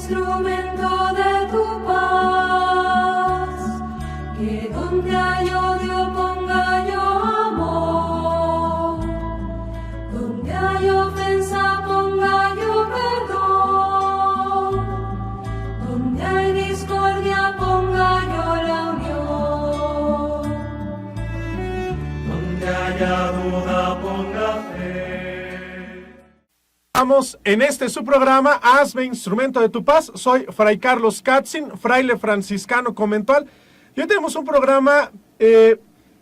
instrumento de tu paz, que donde hay odio ponga yo amor, donde hay ofensa ponga yo perdón, donde hay discordia ponga yo la unión, donde haya duda ponga fe. Estamos en su programa, Hazme Instrumento de tu Paz. Soy Fray Carlos Katzin, fraile franciscano conventual. Y hoy tenemos un programa,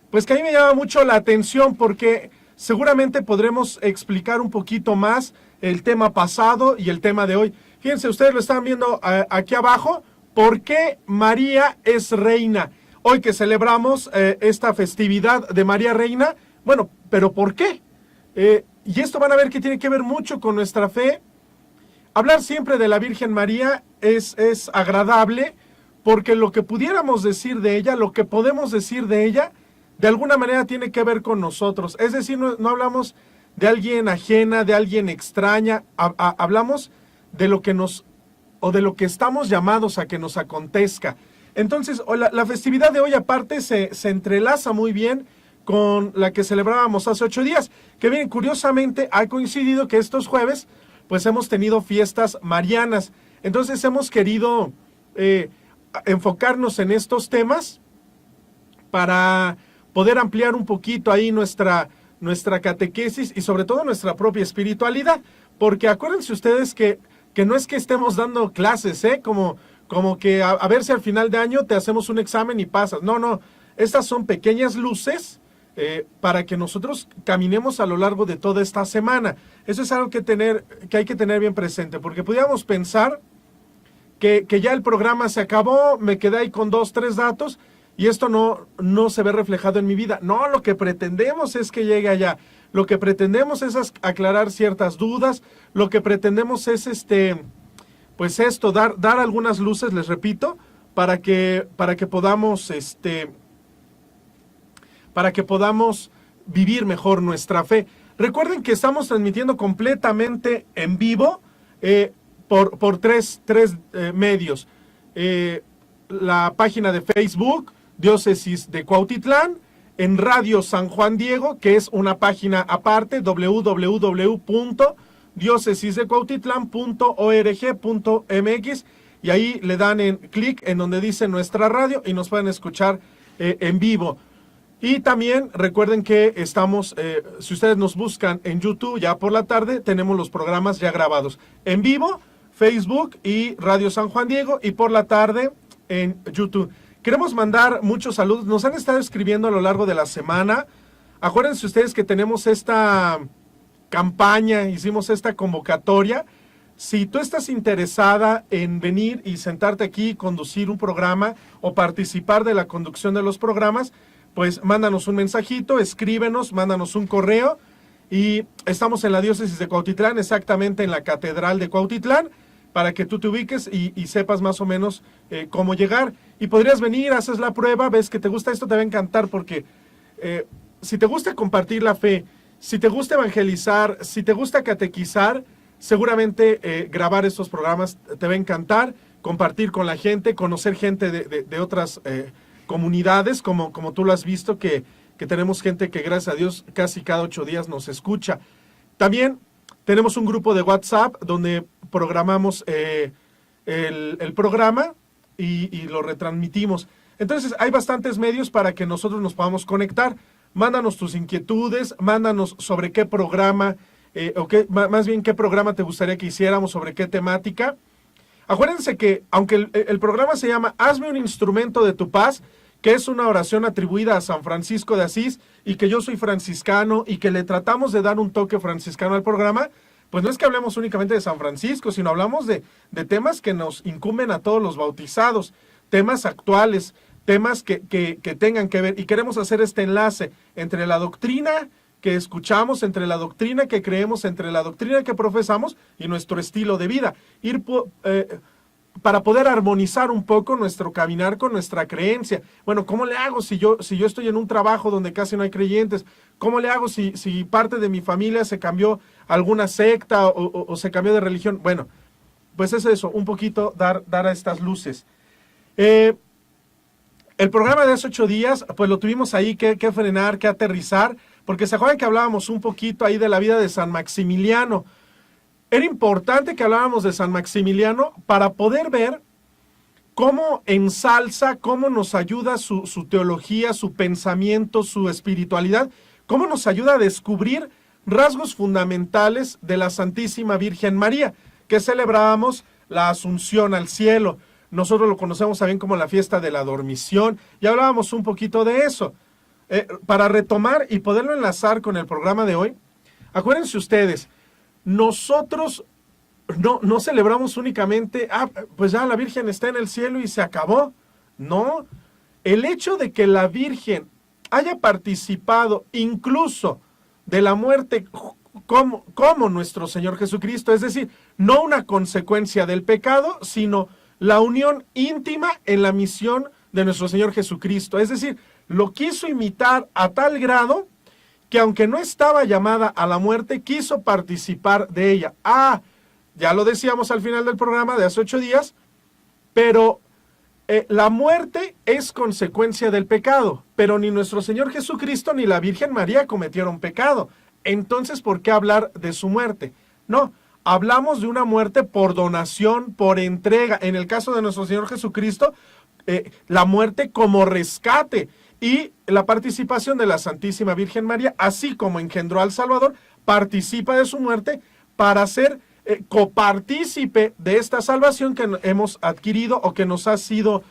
pues que a mí me llama mucho la atención porque seguramente podremos explicar un poquito más el tema pasado y el tema de hoy. Fíjense, ustedes lo están viendo aquí abajo. ¿Por qué María es reina? Hoy que celebramos esta festividad de María Reina, bueno, ¿pero por qué? Y esto van a ver que tiene que ver mucho con nuestra fe. Hablar siempre de la Virgen María es agradable porque lo que pudiéramos decir de ella, lo que podemos decir de ella, de alguna manera tiene que ver con nosotros. Es decir, no hablamos de alguien ajena, de alguien extraña, hablamos de lo que de lo que estamos llamados a que nos acontezca. Entonces, la festividad de hoy aparte se entrelaza muy bien con la que celebrábamos hace 8 días, que bien, curiosamente ha coincidido que estos jueves, pues hemos tenido fiestas marianas. Entonces hemos querido enfocarnos en estos temas para poder ampliar un poquito ahí nuestra catequesis y sobre todo nuestra propia espiritualidad, porque acuérdense ustedes que no es que estemos dando clases, como que a ver si al final de año te hacemos un examen y pasas. No, estas son pequeñas luces para que nosotros caminemos a lo largo de toda esta semana. Eso es algo que hay que tener bien presente, porque pudiéramos pensar que ya el programa se acabó, me quedé ahí con 2, 3 datos, y esto no se ve reflejado en mi vida. No, lo que pretendemos es que llegue allá. Lo que pretendemos es aclarar ciertas dudas, lo que pretendemos es pues esto, dar algunas luces, les repito, para que podamos vivir mejor nuestra fe. Recuerden que estamos transmitiendo completamente en vivo por tres medios. La página de Facebook, Diócesis de Cuautitlán, en Radio San Juan Diego, que es una página aparte, www.diocesisdecuautitlán.org.mx, y ahí le dan clic en donde dice nuestra radio y nos pueden escuchar en vivo. Y también recuerden que estamos, si ustedes nos buscan en YouTube ya por la tarde, tenemos los programas ya grabados en vivo, Facebook y Radio San Juan Diego, y por la tarde en YouTube. Queremos mandar muchos saludos, nos han estado escribiendo a lo largo de la semana. Acuérdense ustedes que tenemos esta campaña, hicimos esta convocatoria. Si tú estás interesada en venir y sentarte aquí, conducir un programa o participar de la conducción de los programas, pues mándanos un mensajito, escríbenos, mándanos un correo, y estamos en la Diócesis de Cuautitlán, exactamente en la Catedral de Cuautitlán, para que tú te ubiques y sepas más o menos cómo llegar. Y podrías venir, haces la prueba, ves que te gusta esto, te va a encantar, porque si te gusta compartir la fe, si te gusta evangelizar, si te gusta catequizar, seguramente grabar estos programas te va a encantar, compartir con la gente, conocer gente de otras comunidades, como tú lo has visto, que tenemos gente que gracias a Dios casi cada 8 días nos escucha. También tenemos un grupo de WhatsApp donde programamos el programa y lo retransmitimos. Entonces hay bastantes medios para que nosotros nos podamos conectar. Mándanos tus inquietudes, mándanos sobre qué programa, más bien qué programa te gustaría que hiciéramos, sobre qué temática. Acuérdense que aunque el programa se llama Hazme un Instrumento de tu Paz, que es una oración atribuida a San Francisco de Asís, y que yo soy franciscano y que le tratamos de dar un toque franciscano al programa, pues no es que hablemos únicamente de San Francisco, sino hablamos de temas que nos incumben a todos los bautizados, temas actuales, temas que tengan que ver, y queremos hacer este enlace entre la doctrina que escuchamos, entre la doctrina que creemos, entre la doctrina que profesamos y nuestro estilo de vida, para poder armonizar un poco nuestro caminar con nuestra creencia. Bueno, ¿cómo le hago si yo estoy en un trabajo donde casi no hay creyentes? ¿Cómo le hago si parte de mi familia se cambió a alguna secta o se cambió de religión? Bueno, pues es eso, un poquito dar a estas luces. El programa de hace 8 días, pues lo tuvimos ahí que frenar, que aterrizar, porque se acuerdan que hablábamos un poquito ahí de la vida de San Maximiliano. Era importante que habláramos de San Maximiliano para poder ver cómo ensalza, cómo nos ayuda su teología, su pensamiento, su espiritualidad, cómo nos ayuda a descubrir rasgos fundamentales de la Santísima Virgen María, que celebrábamos la Asunción al cielo. Nosotros lo conocemos también como la fiesta de la dormición, y hablábamos un poquito de eso. Para retomar y poderlo enlazar con el programa de hoy, acuérdense ustedes, nosotros no celebramos únicamente, pues ya la Virgen está en el cielo y se acabó. No, el hecho de que la Virgen haya participado incluso de la muerte como nuestro Señor Jesucristo, es decir, no una consecuencia del pecado, sino la unión íntima en la misión de nuestro Señor Jesucristo. Es decir, lo quiso imitar a tal grado que aunque no estaba llamada a la muerte, quiso participar de ella. Ya lo decíamos al final del programa de hace 8 días, pero la muerte es consecuencia del pecado, pero ni nuestro Señor Jesucristo ni la Virgen María cometieron pecado. Entonces, ¿por qué hablar de su muerte? No, hablamos de una muerte por donación, por entrega. En el caso de nuestro Señor Jesucristo, la muerte como rescate, y la participación de la Santísima Virgen María, así como engendró al Salvador, participa de su muerte para ser copartícipe de esta salvación que hemos adquirido o que nos ha sido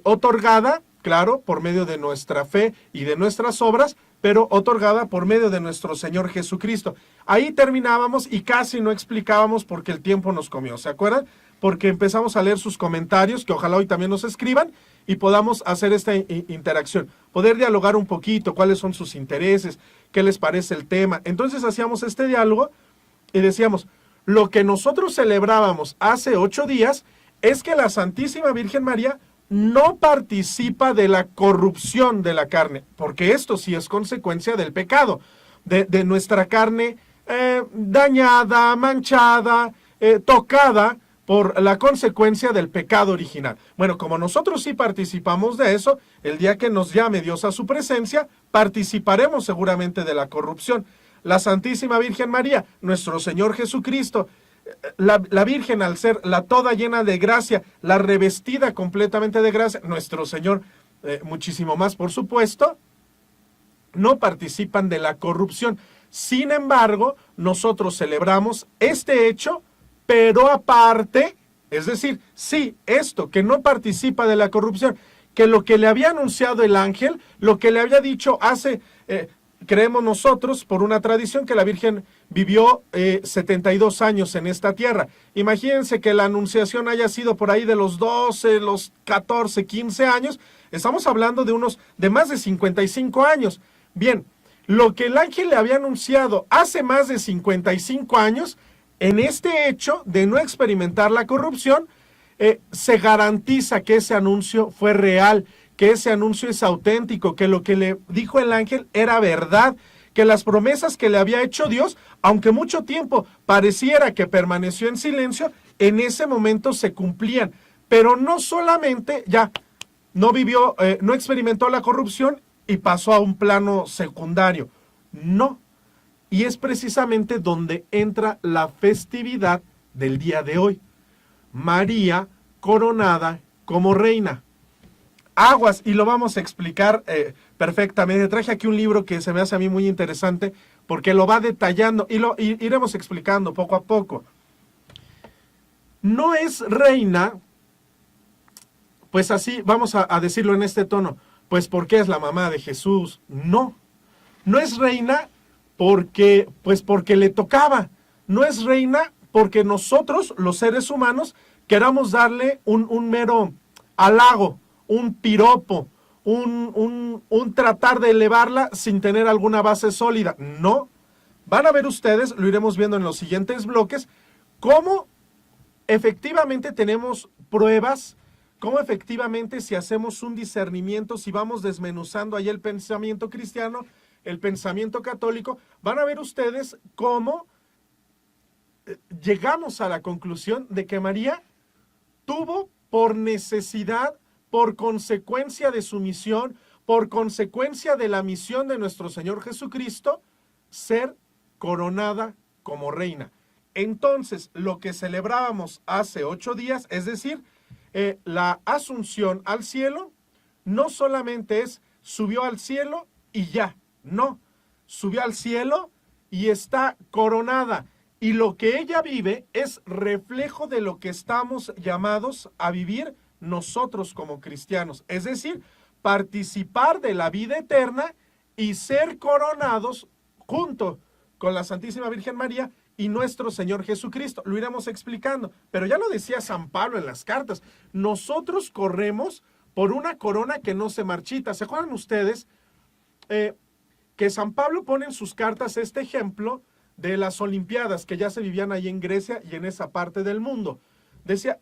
otorgada, claro, por medio de nuestra fe y de nuestras obras, pero otorgada por medio de nuestro Señor Jesucristo. Ahí terminábamos y casi no explicábamos porque el tiempo nos comió, ¿se acuerdan? Porque empezamos a leer sus comentarios, que ojalá hoy también nos escriban y podamos hacer esta interacción, poder dialogar un poquito, cuáles son sus intereses, qué les parece el tema. Entonces hacíamos este diálogo y decíamos, lo que nosotros celebrábamos hace 8 días es que la Santísima Virgen María no participa de la corrupción de la carne, porque esto sí es consecuencia del pecado, de nuestra carne dañada, manchada, tocada por la consecuencia del pecado original. Bueno, como nosotros sí participamos de eso, el día que nos llame Dios a su presencia, participaremos seguramente de la corrupción. La Santísima Virgen María, nuestro Señor Jesucristo, la Virgen al ser la toda llena de gracia, la revestida completamente de gracia, nuestro Señor muchísimo más, por supuesto, no participan de la corrupción. Sin embargo, nosotros celebramos este hecho, pero aparte, es decir, sí, esto que no participa de la corrupción, que lo que le había anunciado el ángel, lo que le había dicho hace, creemos nosotros, por una tradición, que la Virgen vivió 72 años en esta tierra. Imagínense que la anunciación haya sido por ahí de los 12, los 14, 15 años, estamos hablando de más de 55 años. Bien, lo que el ángel le había anunciado hace más de 55 años, en este hecho de no experimentar la corrupción, se garantiza que ese anuncio fue real, que ese anuncio es auténtico, que lo que le dijo el ángel era verdad, que las promesas que le había hecho Dios, aunque mucho tiempo pareciera que permaneció en silencio, en ese momento se cumplían. Pero no solamente ya no vivió, no experimentó la corrupción y pasó a un plano secundario. No. Y es precisamente donde entra la festividad del día de hoy. María coronada como reina. Aguas, y lo vamos a explicar perfectamente. Traje aquí un libro que se me hace a mí muy interesante porque lo va detallando y lo iremos explicando poco a poco. No es reina, pues así, vamos a decirlo en este tono, pues porque es la mamá de Jesús. No, no es reina porque le tocaba. No es reina porque nosotros, los seres humanos, queramos darle un mero halago, un piropo, un tratar de elevarla sin tener alguna base sólida. No, van a ver ustedes, lo iremos viendo en los siguientes bloques, cómo efectivamente tenemos pruebas, cómo efectivamente si hacemos un discernimiento, si vamos desmenuzando ahí el pensamiento cristiano, el pensamiento católico, van a ver ustedes cómo llegamos a la conclusión de que María tuvo por necesidad, por consecuencia de su misión, por consecuencia de la misión de nuestro Señor Jesucristo, ser coronada como reina. Entonces, lo que celebrábamos hace 8 días, es decir, la asunción al cielo, no solamente es subió al cielo y ya, no, subió al cielo y está coronada. Y lo que ella vive es reflejo de lo que estamos llamados a vivir nosotros como cristianos. Es decir, participar de la vida eterna y ser coronados junto con la Santísima Virgen María y nuestro Señor Jesucristo. Lo iremos explicando, pero ya lo decía San Pablo en las cartas. Nosotros corremos por una corona que no se marchita. ¿Se acuerdan ustedes que San Pablo pone en sus cartas este ejemplo de las Olimpiadas que ya se vivían ahí en Grecia y en esa parte del mundo? Decía,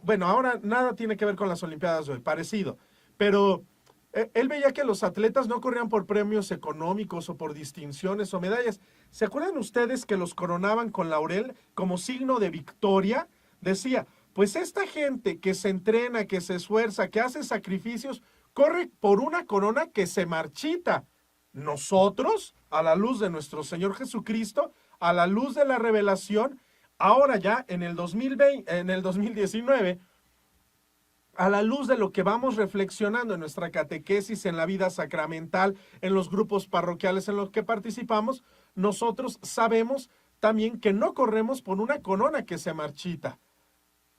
bueno, ahora nada tiene que ver con las Olimpiadas de hoy, parecido, pero él veía que los atletas no corrían por premios económicos o por distinciones o medallas. ¿Se acuerdan ustedes que los coronaban con laurel como signo de victoria? Decía, pues esta gente que se entrena, que se esfuerza, que hace sacrificios, corre por una corona que se marchita. Nosotros, a la luz de nuestro Señor Jesucristo, a la luz de la revelación, ahora ya en el 2019, a la luz de lo que vamos reflexionando en nuestra catequesis, en la vida sacramental, en los grupos parroquiales en los que participamos, nosotros sabemos también que no corremos por una corona que se marchita,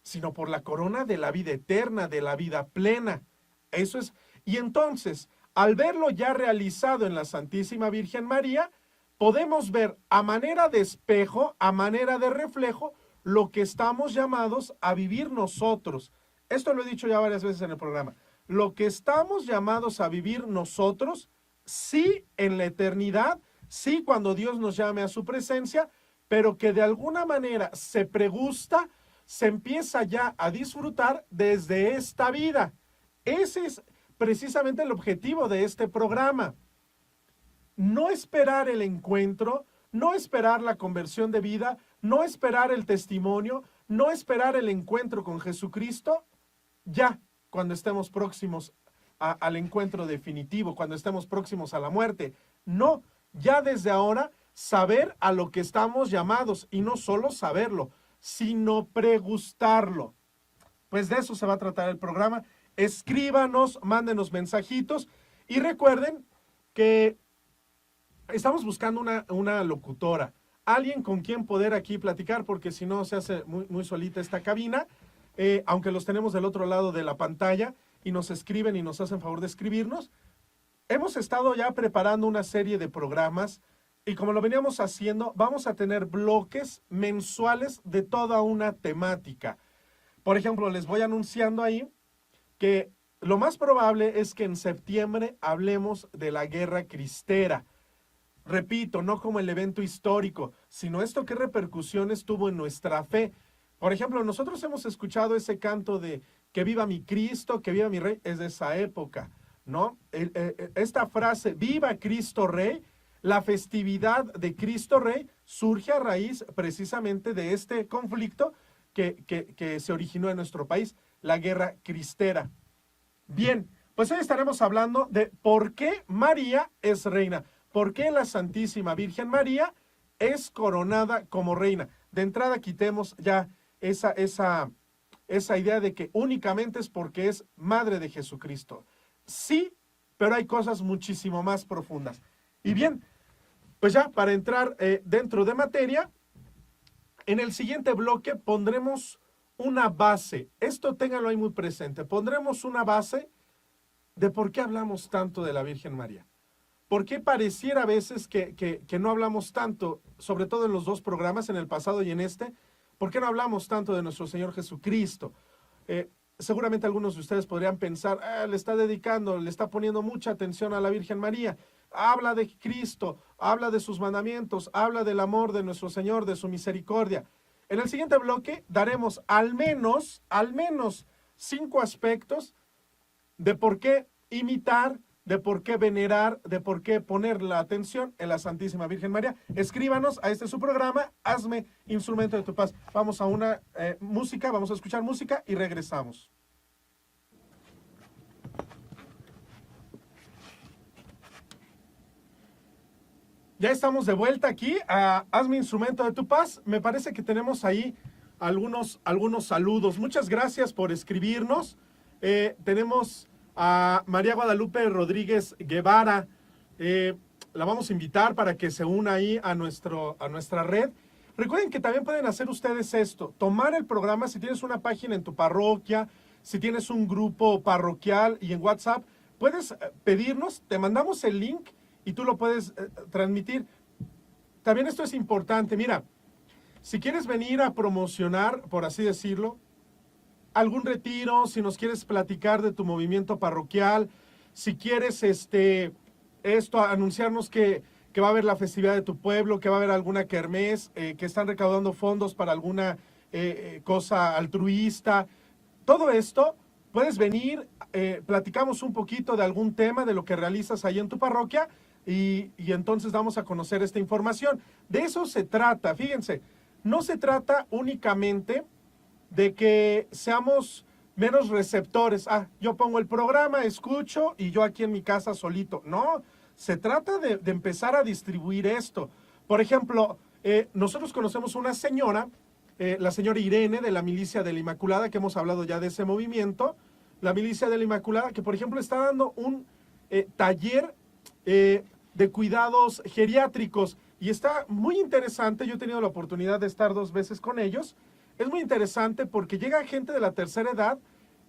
sino por la corona de la vida eterna, de la vida plena. Eso es. Y entonces, al verlo ya realizado en la Santísima Virgen María, podemos ver a manera de espejo, a manera de reflejo, lo que estamos llamados a vivir nosotros. Esto lo he dicho ya varias veces en el programa. Lo que estamos llamados a vivir nosotros, sí en la eternidad, sí cuando Dios nos llame a su presencia, pero que de alguna manera se pregusta, se empieza ya a disfrutar desde esta vida. Ese es precisamente el objetivo de este programa. No esperar el encuentro, no esperar la conversión de vida, no esperar el testimonio, no esperar el encuentro con Jesucristo, ya cuando estemos próximos al encuentro definitivo, cuando estemos próximos a la muerte. No, ya desde ahora saber a lo que estamos llamados y no solo saberlo, sino pregustarlo. Pues de eso se va a tratar el programa. Escríbanos, mándenos mensajitos y recuerden que estamos buscando una locutora, alguien con quien poder aquí platicar, porque si no se hace muy solita esta cabina, aunque los tenemos del otro lado de la pantalla y nos escriben y nos hacen favor de escribirnos. Hemos estado ya preparando una serie de programas y como lo veníamos haciendo, vamos a tener bloques mensuales de toda una temática. Por ejemplo, les voy anunciando ahí que lo más probable es que en septiembre hablemos de la guerra cristera. Repito, no como el evento histórico, sino esto qué repercusiones tuvo en nuestra fe. Por ejemplo, nosotros hemos escuchado ese canto de que viva mi Cristo, que viva mi Rey, es de esa época, ¿no? Esta frase, viva Cristo Rey, la festividad de Cristo Rey surge a raíz precisamente de este conflicto que se originó en nuestro país, la guerra cristera. Bien, pues hoy estaremos hablando de por qué María es reina, por qué la Santísima Virgen María es coronada como reina. De entrada quitemos ya esa idea de que únicamente es porque es madre de Jesucristo. Sí, pero hay cosas muchísimo más profundas. Y bien, pues ya para entrar dentro de materia, en el siguiente bloque pondremos una base. Esto ténganlo ahí muy presente. Pondremos una base de por qué hablamos tanto de la Virgen María. ¿Por qué pareciera a veces que no hablamos tanto, sobre todo en los dos programas, en el pasado y en este? ¿Por qué no hablamos tanto de nuestro Señor Jesucristo? Seguramente algunos de ustedes podrían pensar, le está dedicando, le está poniendo mucha atención a la Virgen María. Habla de Cristo, habla de sus mandamientos, habla del amor de nuestro Señor, de su misericordia. En el siguiente bloque daremos al menos 5 aspectos de por qué imitar, de por qué venerar, de por qué poner la atención en la Santísima Virgen María. Escríbanos a este su programa, Hazme Instrumento de tu Paz. Vamos a una música, vamos a escuchar música y regresamos. Ya estamos de vuelta aquí a Hazme Instrumento de tu Paz. Me parece que tenemos ahí algunos saludos. Muchas gracias por escribirnos. Tenemos a María Guadalupe Rodríguez Guevara. La vamos a invitar para que se una ahí a nuestra red. Recuerden que también pueden hacer ustedes esto, tomar el programa si tienes una página en tu parroquia, si tienes un grupo parroquial y en WhatsApp, puedes pedirnos, te mandamos el link y tú lo puedes transmitir. También esto es importante, mira, si quieres venir a promocionar, por así decirlo, algún retiro, si nos quieres platicar de tu movimiento parroquial, si quieres anunciarnos que va a haber la festividad de tu pueblo, que va a haber alguna kermés, que están recaudando fondos para alguna cosa altruista, todo esto, puedes venir, platicamos un poquito de algún tema de lo que realizas ahí en tu parroquia y entonces vamos a conocer esta información. De eso se trata, fíjense, no se trata únicamente de que seamos menos receptores. Yo pongo el programa, escucho y yo aquí en mi casa solito. No, se trata de empezar a distribuir esto. Por ejemplo, nosotros conocemos una señora, la señora Irene de la Milicia de la Inmaculada, que hemos hablado ya de ese movimiento, la Milicia de la Inmaculada, que por ejemplo está dando un taller de cuidados geriátricos y está muy interesante. Yo he tenido la oportunidad de estar 2 veces con ellos. Es muy interesante porque llega gente de la tercera edad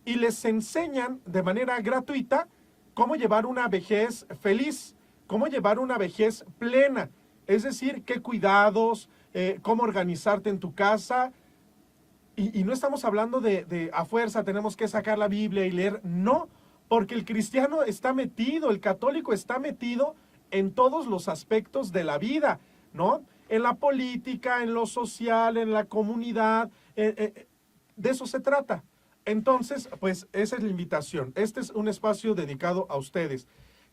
y les enseñan de manera gratuita cómo llevar una vejez feliz, cómo llevar una vejez plena, es decir, qué cuidados, cómo organizarte en tu casa. Y no estamos hablando de a fuerza tenemos que sacar la Biblia y leer, no, porque el cristiano está metido, el católico está metido en todos los aspectos de la vida, ¿no? En la política, en lo social, en la comunidad, de eso se trata. Entonces, pues esa es la invitación. Este es un espacio dedicado a ustedes.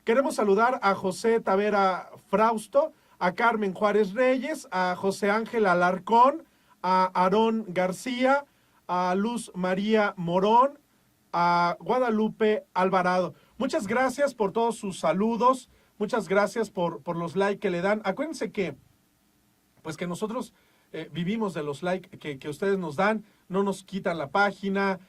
Queremos saludar a José Tavera Frausto, a Carmen Juárez Reyes, a José Ángel Alarcón, a Aarón García, a Luz María Morón, a Guadalupe Alvarado. Muchas gracias por todos sus saludos, muchas gracias por los likes que le dan. Acuérdense que pues que nosotros vivimos de los likes que ustedes nos dan, no nos quitan la página,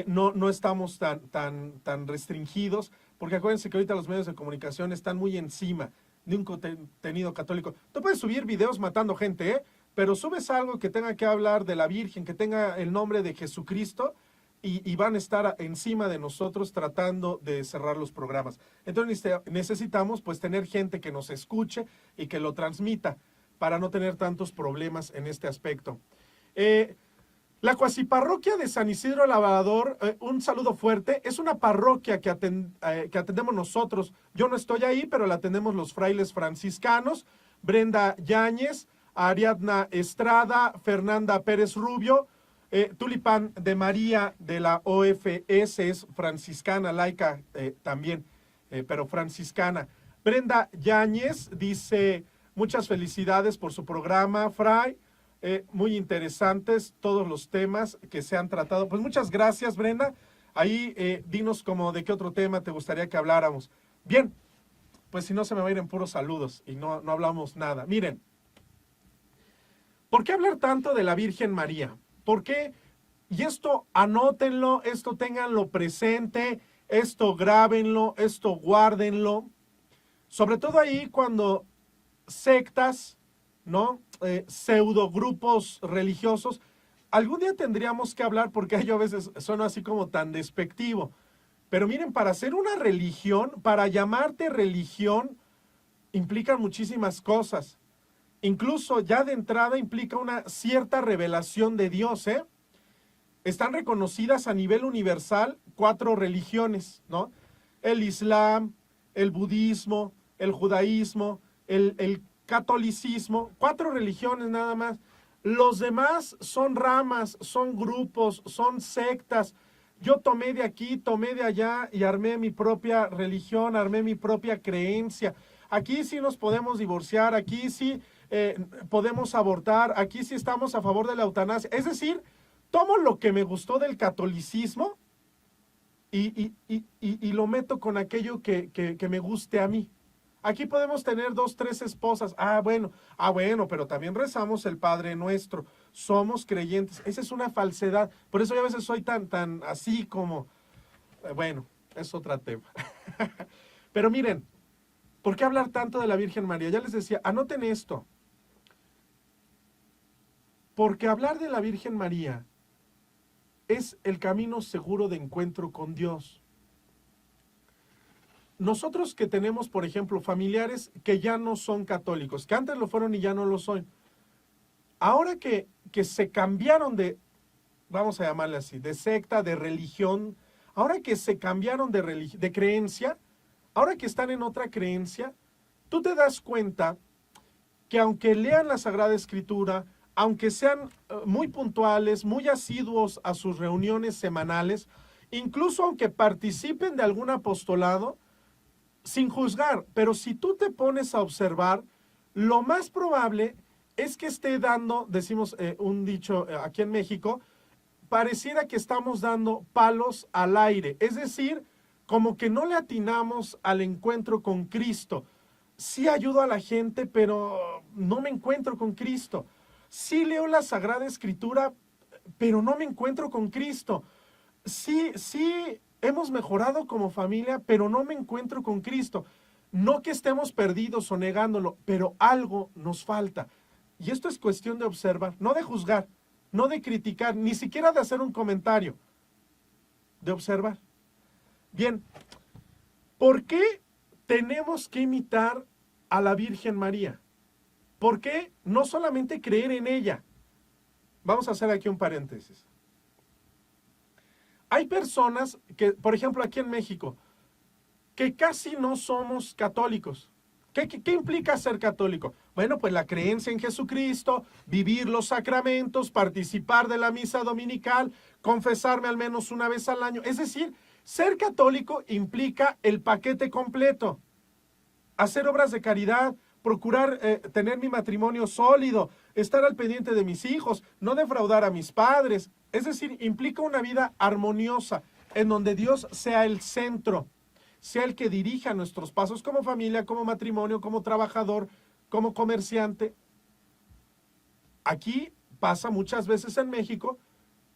no estamos tan restringidos, porque acuérdense que ahorita los medios de comunicación están muy encima de un contenido católico. Tú puedes subir videos matando gente, pero subes algo que tenga que hablar de la Virgen, que tenga el nombre de Jesucristo, y van a estar encima de nosotros tratando de cerrar los programas. Entonces necesitamos pues tener gente que nos escuche y que lo transmita, para no tener tantos problemas en este aspecto. La cuasiparroquia de San Isidro Labrador, un saludo fuerte, es una parroquia que atendemos nosotros. Yo no estoy ahí, pero la atendemos los frailes franciscanos, Brenda Yáñez, Ariadna Estrada, Fernanda Pérez Rubio, Tulipán de María de la OFS, es franciscana, laica también, pero franciscana. Brenda Yáñez dice: muchas felicidades por su programa, Fray. Muy interesantes todos los temas que se han tratado. Pues muchas gracias, Brenda. Ahí dinos como de qué otro tema te gustaría que habláramos. Bien, pues si no se me va a ir en puros saludos y no hablamos nada. Miren, ¿por qué hablar tanto de la Virgen María? ¿Por qué? Y esto anótenlo, esto ténganlo presente, esto grábenlo, esto guárdenlo. Sobre todo ahí cuando sectas, ¿no? Pseudo grupos religiosos, algún día tendríamos que hablar, porque yo a veces sueno así como tan despectivo, pero miren, para hacer una religión, para llamarte religión, implican muchísimas cosas, incluso ya de entrada implica una cierta revelación de Dios, Están reconocidas a nivel universal 4 religiones, ¿no? El Islam, el budismo, el judaísmo, el catolicismo, 4 religiones nada más. Los demás son ramas, son grupos, son sectas, yo tomé de aquí, tomé de allá y armé mi propia religión, armé mi propia creencia. Aquí sí nos podemos divorciar, aquí sí podemos abortar, aquí sí estamos a favor de la eutanasia. Es decir, tomo lo que me gustó del catolicismo y lo meto con aquello que me guste a mí. Aquí podemos tener 2, 3 esposas. Ah, bueno, pero también rezamos el Padre Nuestro. Somos creyentes. Esa es una falsedad. Por eso yo a veces soy tan así como, bueno, es otro tema. Pero miren, ¿por qué hablar tanto de la Virgen María? Ya les decía, anoten esto. Porque hablar de la Virgen María es el camino seguro de encuentro con Dios. Nosotros que tenemos, por ejemplo, familiares que ya no son católicos, que antes lo fueron y ya no lo son, ahora que se cambiaron de, vamos a llamarle así, de secta, de religión, ahora que se cambiaron de creencia, ahora que están en otra creencia, tú te das cuenta que aunque lean la Sagrada Escritura, aunque sean muy puntuales, muy asiduos a sus reuniones semanales, incluso aunque participen de algún apostolado, sin juzgar, pero si tú te pones a observar, lo más probable es que esté dando, decimos un dicho aquí en México, pareciera que estamos dando palos al aire, es decir, como que no le atinamos al encuentro con Cristo. Sí ayudo a la gente, pero no me encuentro con Cristo. Sí leo la Sagrada Escritura, pero no me encuentro con Cristo. Sí hemos mejorado como familia, pero no me encuentro con Cristo. No que estemos perdidos o negándolo, pero algo nos falta. Y esto es cuestión de observar, no de juzgar, no de criticar, ni siquiera de hacer un comentario, de observar. Bien, ¿por qué tenemos que imitar a la Virgen María? ¿Por qué no solamente creer en ella? Vamos a hacer aquí un paréntesis. Hay personas que, por ejemplo, aquí en México, que casi no somos católicos. ¿Qué implica ser católico? Bueno, pues la creencia en Jesucristo, vivir los sacramentos, participar de la misa dominical, confesarme al menos una vez al año. Es decir, ser católico implica el paquete completo. Hacer obras de caridad, procurar tener mi matrimonio sólido, estar al pendiente de mis hijos, no defraudar a mis padres. Es decir, implica una vida armoniosa, en donde Dios sea el centro, sea el que dirija nuestros pasos como familia, como matrimonio, como trabajador, como comerciante. Aquí pasa muchas veces en México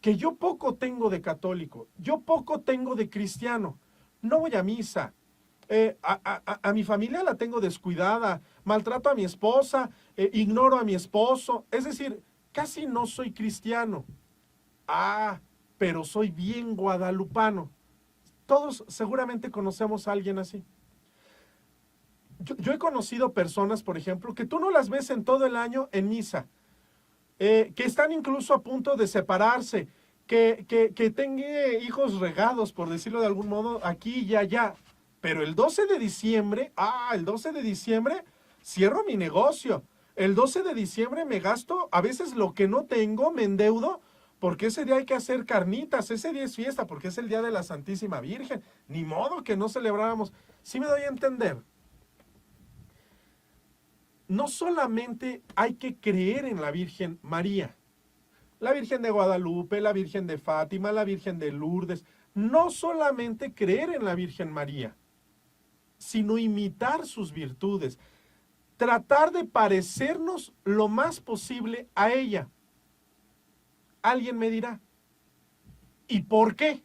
que yo poco tengo de católico, yo poco tengo de cristiano, no voy a misa, a mi familia la tengo descuidada, maltrato a mi esposa, ignoro a mi esposo, es decir, casi no soy cristiano. Ah, pero soy bien guadalupano. Todos seguramente conocemos a alguien así. Yo he conocido personas, por ejemplo, que tú no las ves en todo el año en misa, que están incluso a punto de separarse, que tengan hijos regados, por decirlo de algún modo, aquí y allá. Pero el 12 de diciembre, el 12 de diciembre cierro mi negocio. El 12 de diciembre me gasto a veces lo que no tengo, me endeudo, porque ese día hay que hacer carnitas, ese día es fiesta, porque es el día de la Santísima Virgen. Ni modo que no celebráramos. Sí me doy a entender. No solamente hay que creer en la Virgen María, la Virgen de Guadalupe, la Virgen de Fátima, la Virgen de Lourdes, no solamente creer en la Virgen María, sino imitar sus virtudes, tratar de parecernos lo más posible a ella. Alguien me dirá, ¿y por qué?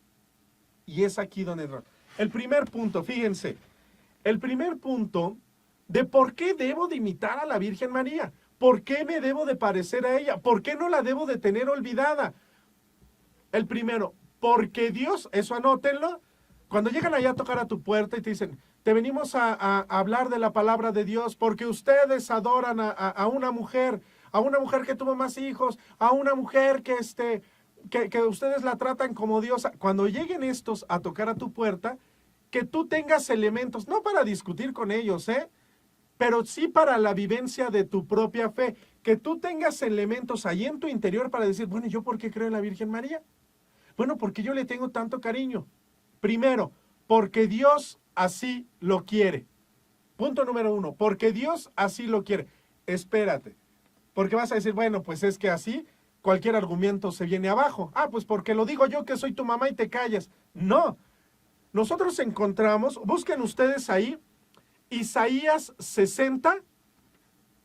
Y es aquí donde... El primer punto, fíjense, el primer punto de por qué debo de imitar a la Virgen María, por qué me debo de parecer a ella, por qué no la debo de tener olvidada. El primero, porque Dios, eso anótenlo, cuando llegan allá a tocar a tu puerta y te dicen, te venimos a hablar de la palabra de Dios porque ustedes adoran a una mujer que tuvo más hijos, a una mujer que ustedes la tratan como diosa. Cuando lleguen estos a tocar a tu puerta, que tú tengas elementos, no para discutir con ellos, pero sí para la vivencia de tu propia fe, que tú tengas elementos ahí en tu interior para decir, bueno, ¿yo por qué creo en la Virgen María? Bueno, ¿por qué yo le tengo tanto cariño? Primero, porque Dios así lo quiere. Punto número 1, porque Dios así lo quiere. Espérate, porque vas a decir, bueno, pues es que así cualquier argumento se viene abajo. Ah, pues porque lo digo yo que soy tu mamá y te callas. No, nosotros encontramos, busquen ustedes ahí, Isaías 60,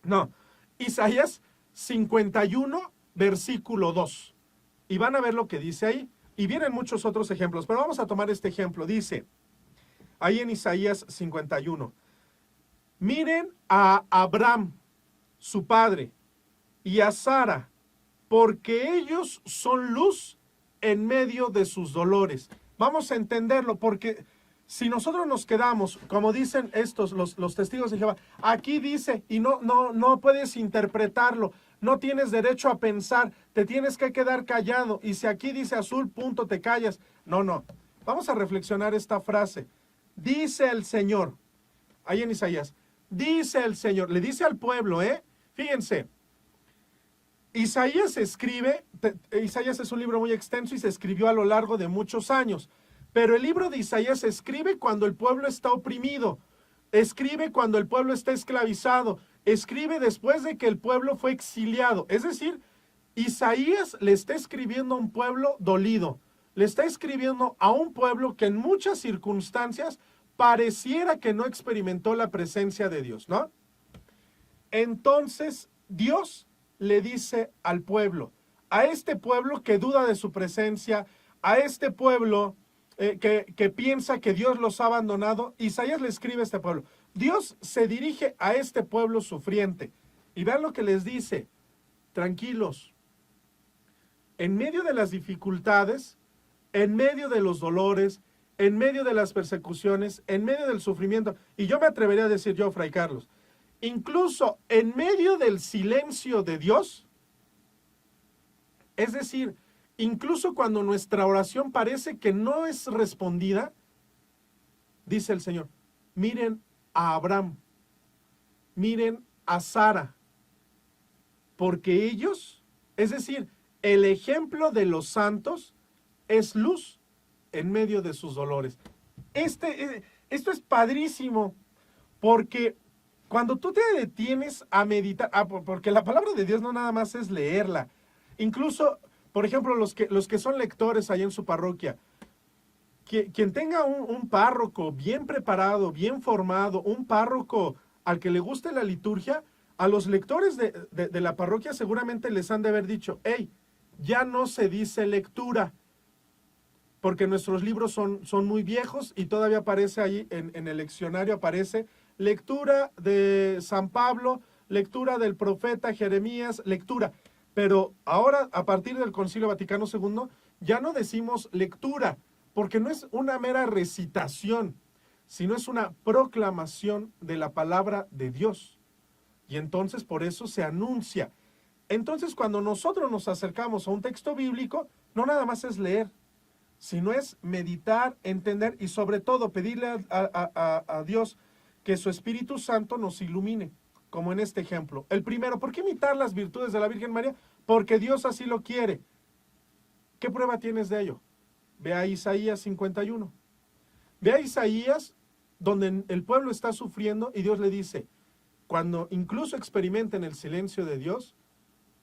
no, Isaías 51, versículo 2. Y van a ver lo que dice ahí. Y vienen muchos otros ejemplos, pero vamos a tomar este ejemplo. Dice, ahí en Isaías 51, miren a Abraham, su padre, y a Sara, porque ellos son luz en medio de sus dolores. Vamos a entenderlo, porque si nosotros nos quedamos, como dicen estos, los testigos de Jehová, aquí dice, y no puedes interpretarlo, no tienes derecho a pensar, te tienes que quedar callado, y si aquí dice azul, punto, te callas. No. Vamos a reflexionar esta frase. Dice el Señor, ahí en Isaías, dice el Señor, le dice al pueblo, fíjense, Isaías escribe, Isaías es un libro muy extenso y se escribió a lo largo de muchos años, pero el libro de Isaías se escribe cuando el pueblo está oprimido, escribe cuando el pueblo está esclavizado, escribe después de que el pueblo fue exiliado. Es decir, Isaías le está escribiendo a un pueblo dolido, le está escribiendo a un pueblo que en muchas circunstancias pareciera que no experimentó la presencia de Dios, ¿no? Entonces, Dios le dice al pueblo, a este pueblo que duda de su presencia, a este pueblo que piensa que Dios los ha abandonado, Isaías le escribe a este pueblo. Dios se dirige a este pueblo sufriente. Y vean lo que les dice, tranquilos, en medio de las dificultades, en medio de los dolores, en medio de las persecuciones, en medio del sufrimiento, y yo me atrevería a decir yo, Fray Carlos, incluso en medio del silencio de Dios, es decir, incluso cuando nuestra oración parece que no es respondida, dice el Señor, miren a Abraham, miren a Sara, porque ellos, es decir, el ejemplo de los santos es luz en medio de sus dolores. Esto es padrísimo, porque cuando tú te detienes a meditar, porque la palabra de Dios no nada más es leerla, incluso, por ejemplo, los que son lectores ahí en su parroquia, quien tenga un párroco bien preparado, bien formado, un párroco al que le guste la liturgia, a los lectores de la parroquia seguramente les han de haber dicho, hey, ya no se dice lectura, porque nuestros libros son muy viejos y todavía aparece ahí en el leccionario, aparece lectura de San Pablo, lectura del profeta Jeremías, lectura. Pero ahora, a partir del Concilio Vaticano II, ya no decimos lectura, porque no es una mera recitación, sino es una proclamación de la palabra de Dios. Y entonces por eso se anuncia. Entonces cuando nosotros nos acercamos a un texto bíblico, no nada más es leer, sino es meditar, entender y sobre todo pedirle a Dios que su Espíritu Santo nos ilumine, como en este ejemplo. El primero, ¿por qué imitar las virtudes de la Virgen María? Porque Dios así lo quiere. ¿Qué prueba tienes de ello? Ve a Isaías 51. Ve a Isaías donde el pueblo está sufriendo y Dios le dice, cuando incluso experimenten el silencio de Dios,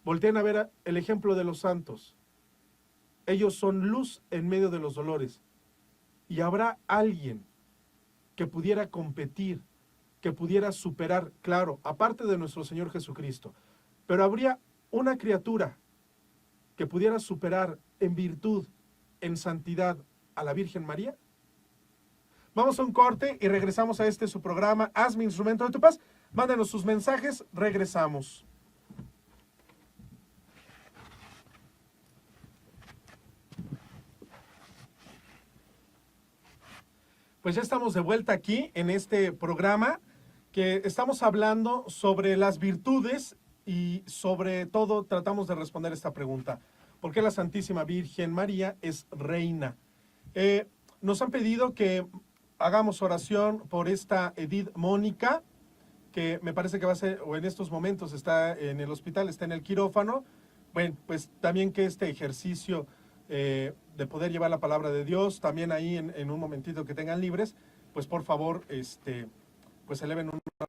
volteen a ver el ejemplo de los santos. Ellos son luz en medio de los dolores. Y habrá alguien que pudiera competir, que pudiera superar, claro, aparte de nuestro Señor Jesucristo, pero habría una criatura que pudiera superar en virtud, en santidad a la Virgen María. Vamos a un corte y regresamos a su programa, Hazme Instrumento de tu Paz. Mándenos sus mensajes, regresamos. Pues ya estamos de vuelta aquí en este programa que estamos hablando sobre las virtudes y sobre todo tratamos de responder esta pregunta. ¿Por qué la Santísima Virgen María es reina? Nos han pedido que hagamos oración por esta Edith Mónica, que me parece que va a ser, o en estos momentos está en el hospital, está en el quirófano. Bueno, pues también que este ejercicio de poder llevar la palabra de Dios, también ahí en un momentito que tengan libres, pues por favor, pues eleven a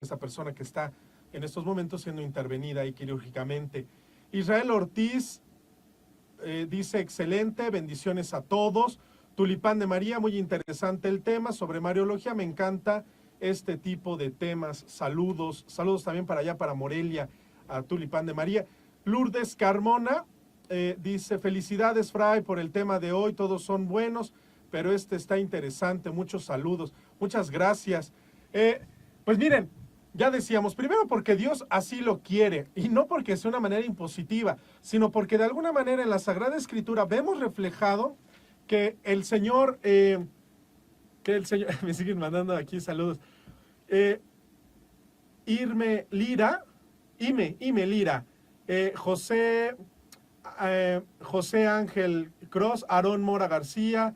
esa persona que está en estos momentos siendo intervenida ahí quirúrgicamente. Israel Ortiz dice, excelente, bendiciones a todos. Tulipán de María, muy interesante el tema sobre Mariología, me encanta este tipo de temas. Saludos, saludos también para allá, para Morelia, a Tulipán de María. Lourdes Carmona dice, felicidades, Fray, por el tema de hoy, todos son buenos, pero este está interesante, muchos saludos, muchas gracias. Pues miren, ya decíamos, primero porque Dios así lo quiere, y no porque sea una manera impositiva, sino porque de alguna manera en la Sagrada Escritura vemos reflejado que el Señor, me siguen mandando aquí saludos, Ime Lira, José Ángel Cross, Aarón Mora García,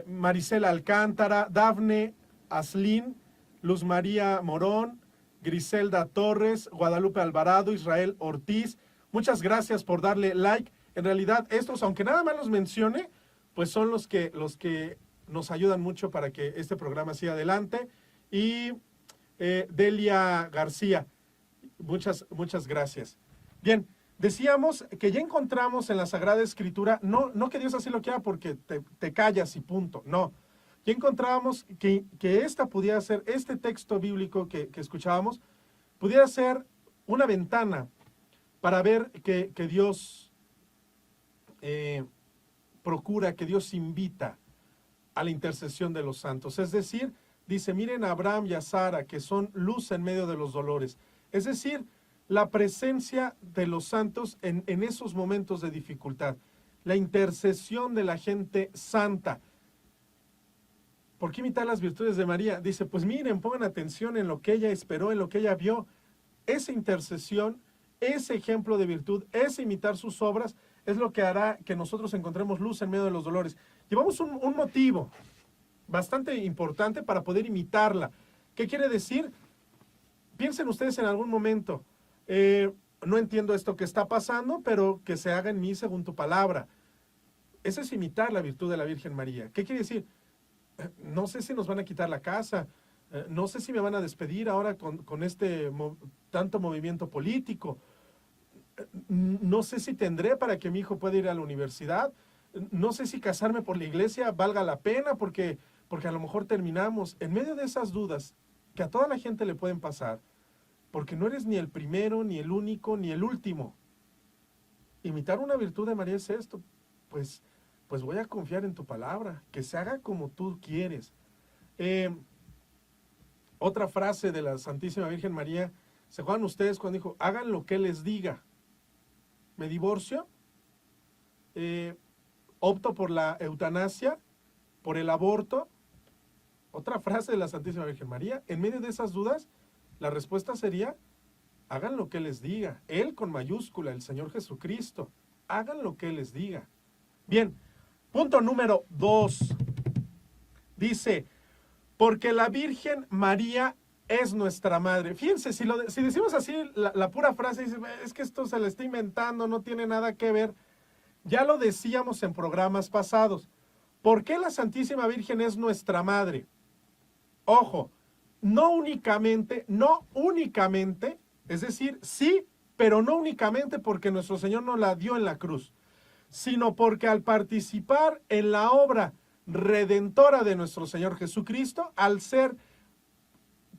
Marisela Alcántara, Dafne Aslin, Luz María Morón, Griselda Torres, Guadalupe Alvarado, Israel Ortiz, muchas gracias por darle like. En realidad estos, aunque nada más los mencione, pues son los que nos ayudan mucho para que este programa siga adelante. Y Delia García, muchas gracias. Bien, decíamos que ya encontramos en la Sagrada Escritura, no que Dios así lo quiera porque te callas y punto, no. Ya encontrábamos que esta pudiera ser, este texto bíblico que escuchábamos, pudiera ser una ventana para ver que Dios procura, que Dios invita a la intercesión de los santos. Es decir, dice, miren a Abraham y a Sara, que son luz en medio de los dolores. Es decir, la presencia de los santos en esos momentos de dificultad. La intercesión de la gente santa. ¿Por qué imitar las virtudes de María? Dice, pues miren, pongan atención en lo que ella esperó, en lo que ella vio. Esa intercesión, ese ejemplo de virtud, ese imitar sus obras, es lo que hará que nosotros encontremos luz en medio de los dolores. Llevamos un motivo bastante importante para poder imitarla. ¿Qué quiere decir? Piensen ustedes en algún momento, no entiendo esto que está pasando, pero que se haga en mí según tu palabra. Eso es imitar la virtud de la Virgen María. ¿Qué quiere decir? No sé si nos van a quitar la casa, no sé si me van a despedir ahora con tanto movimiento político, no sé si tendré para que mi hijo pueda ir a la universidad, no sé si casarme por la iglesia valga la pena porque a lo mejor terminamos en medio de esas dudas que a toda la gente le pueden pasar, porque no eres ni el primero, ni el único, ni el último. Imitar una virtud de María es esto, pues voy a confiar en tu palabra, que se haga como tú quieres. Otra frase de la Santísima Virgen María, ¿se acuerdan ustedes cuando dijo, hagan lo que les diga? Me divorcio, opto por la eutanasia, por el aborto. Otra frase de la Santísima Virgen María, en medio de esas dudas, la respuesta sería, hagan lo que les diga. Él con mayúscula, el Señor Jesucristo, hagan lo que les diga. Bien, punto número 2. Dice, porque la Virgen María es nuestra madre. Fíjense, si decimos así la pura frase, dice, es que esto se le está inventando, no tiene nada que ver. Ya lo decíamos en programas pasados. ¿Por qué la Santísima Virgen es nuestra madre? Ojo, no únicamente, es decir, sí, pero no únicamente porque nuestro Señor nos la dio en la cruz, sino porque al participar en la obra redentora de nuestro Señor Jesucristo, al ser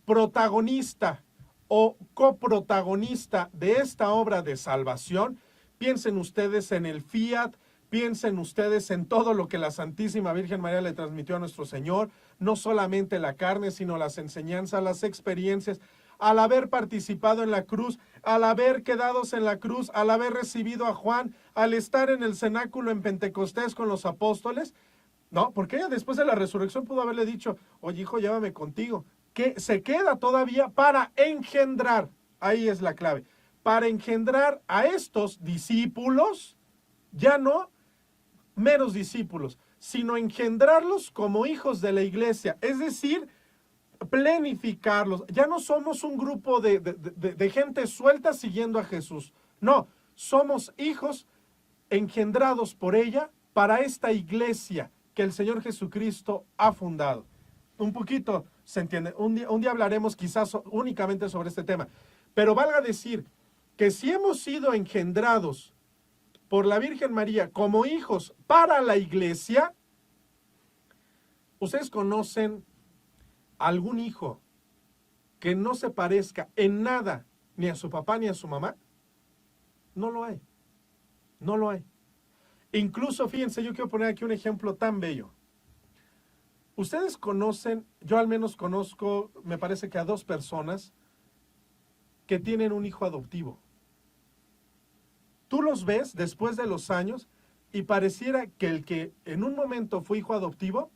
protagonista o coprotagonista de esta obra de salvación, piensen ustedes en el fiat, piensen ustedes en todo lo que la Santísima Virgen María le transmitió a nuestro Señor, no solamente la carne, sino las enseñanzas, las experiencias, al haber participado en la cruz, al haber quedados en la cruz, al haber recibido a Juan, al estar en el cenáculo en Pentecostés con los apóstoles, no, porque ella después de la resurrección pudo haberle dicho, oye hijo, llévame contigo, que se queda todavía para engendrar, ahí es la clave, para engendrar a estos discípulos, ya no meros discípulos, sino engendrarlos como hijos de la iglesia, es decir, plenificarlos. Ya no somos un grupo de gente suelta siguiendo a Jesús, no, somos hijos engendrados por ella para esta iglesia que el Señor Jesucristo ha fundado. Un poquito se entiende. Un día hablaremos quizás únicamente sobre este tema. Pero valga decir que si hemos sido engendrados por la Virgen María como hijos para la iglesia, ¿ustedes conocen algún hijo que no se parezca en nada ni a su papá ni a su mamá? No lo hay. No lo hay. Incluso, fíjense, yo quiero poner aquí un ejemplo tan bello. Ustedes conocen, yo al menos conozco, me parece que a 2 personas que tienen un hijo adoptivo. Tú los ves después de los años y pareciera que el que en un momento fue hijo adoptivo,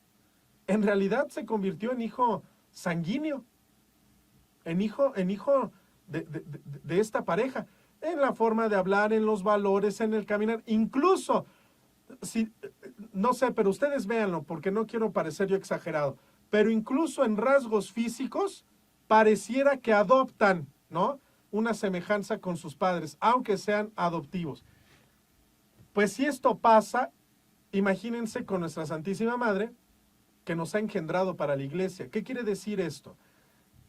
en realidad se convirtió en hijo sanguíneo, en hijo de esta pareja, en la forma de hablar, en los valores, en el caminar, incluso, si, no sé, pero ustedes véanlo, porque no quiero parecer yo exagerado, pero incluso en rasgos físicos, pareciera que adoptan, ¿no?, una semejanza con sus padres, aunque sean adoptivos. Pues si esto pasa, imagínense con nuestra Santísima Madre, que nos ha engendrado para la iglesia. ¿Qué quiere decir esto?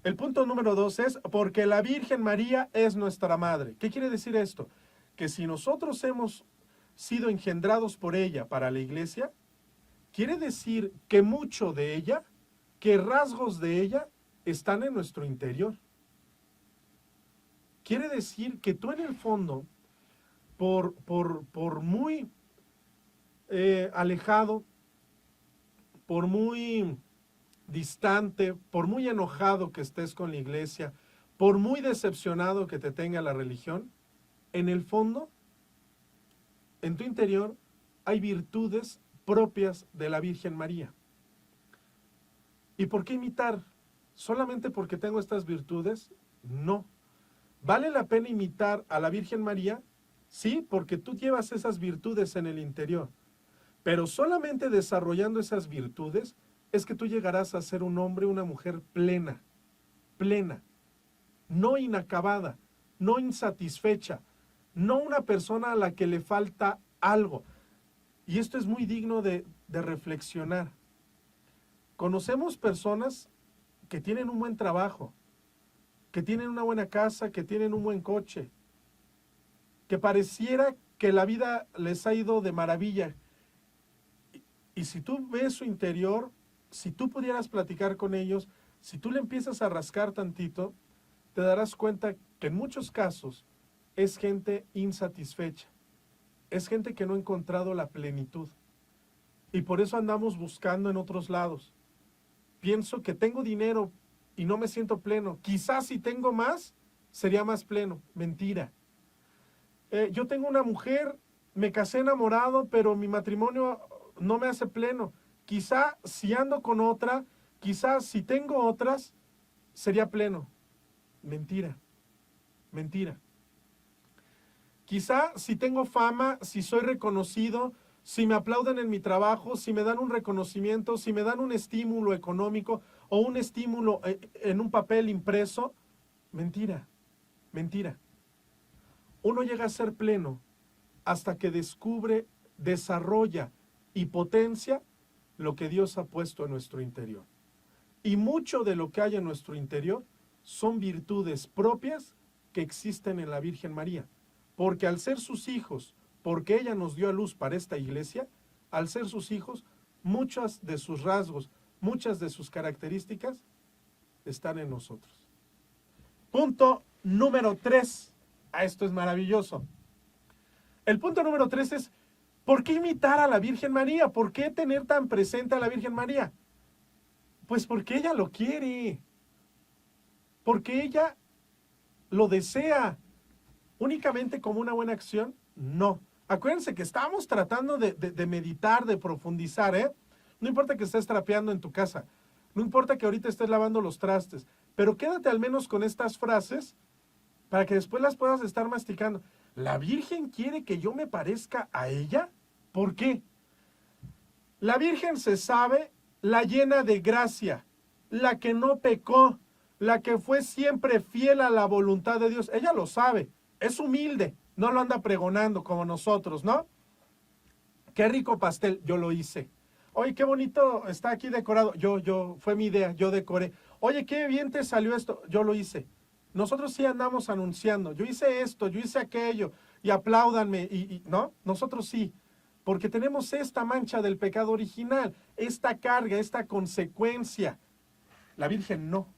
El punto número 2 es, porque la Virgen María es nuestra madre. ¿Qué quiere decir esto? Que si nosotros hemos sido engendrados por ella para la iglesia, quiere decir que mucho de ella, que rasgos de ella están en nuestro interior. Quiere decir que tú en el fondo, por muy alejado, por muy distante, por muy enojado que estés con la iglesia, por muy decepcionado que te tenga la religión, en el fondo, en tu interior, hay virtudes propias de la Virgen María. ¿Y por qué imitar? ¿Solamente porque tengo estas virtudes? No. ¿Vale la pena imitar a la Virgen María? Sí, porque tú llevas esas virtudes en el interior. Pero solamente desarrollando esas virtudes es que tú llegarás a ser un hombre, una mujer plena, plena, no inacabada, no insatisfecha, no una persona a la que le falta algo. Y esto es muy digno de reflexionar. Conocemos personas que tienen un buen trabajo, que tienen una buena casa, que tienen un buen coche, que pareciera que la vida les ha ido de maravilla. Y si tú ves su interior, si tú pudieras platicar con ellos, si tú le empiezas a rascar tantito, te darás cuenta que en muchos casos es gente insatisfecha, es gente que no ha encontrado la plenitud. Y por eso andamos buscando en otros lados. Pienso que tengo dinero y no me siento pleno. Quizás si tengo más, sería más pleno. Mentira. Yo tengo una mujer, me casé enamorado, pero mi matrimonio no me hace pleno. Quizá si ando con otra, quizás si tengo otras, sería pleno. Mentira. Mentira. Quizá si tengo fama, si soy reconocido, si me aplauden en mi trabajo, si me dan un reconocimiento, si me dan un estímulo económico o un estímulo en un papel impreso, mentira, mentira. Uno llega a ser pleno hasta que descubre, desarrolla y potencia lo que Dios ha puesto en nuestro interior. Y mucho de lo que hay en nuestro interior son virtudes propias que existen en la Virgen María. Porque al ser sus hijos, porque ella nos dio a luz para esta iglesia, al ser sus hijos, muchos de sus rasgos, muchas de sus características están en nosotros. Punto número 3. Esto es maravilloso. El punto número 3 es, ¿por qué imitar a la Virgen María? ¿Por qué tener tan presente a la Virgen María? Pues porque ella lo quiere. Porque ella lo desea. ¿Únicamente como una buena acción? No. Acuérdense que estamos tratando de meditar, de profundizar, ¿eh? No importa que estés trapeando en tu casa, no importa que ahorita estés lavando los trastes, pero quédate al menos con estas frases para que después las puedas estar masticando. ¿La Virgen quiere que yo me parezca a ella? ¿Por qué? La Virgen se sabe la llena de gracia, la que no pecó, la que fue siempre fiel a la voluntad de Dios. Ella lo sabe, es humilde, no lo anda pregonando como nosotros, ¿no? qué rico pastel, yo lo hice. Oye, qué bonito está aquí decorado, fue mi idea, yo decoré. Oye, qué bien te salió esto, yo lo hice. Nosotros sí andamos anunciando, yo hice esto, yo hice aquello, y apláudanme, ¿no? Nosotros sí, porque tenemos esta mancha del pecado original, esta carga, esta consecuencia. La Virgen no.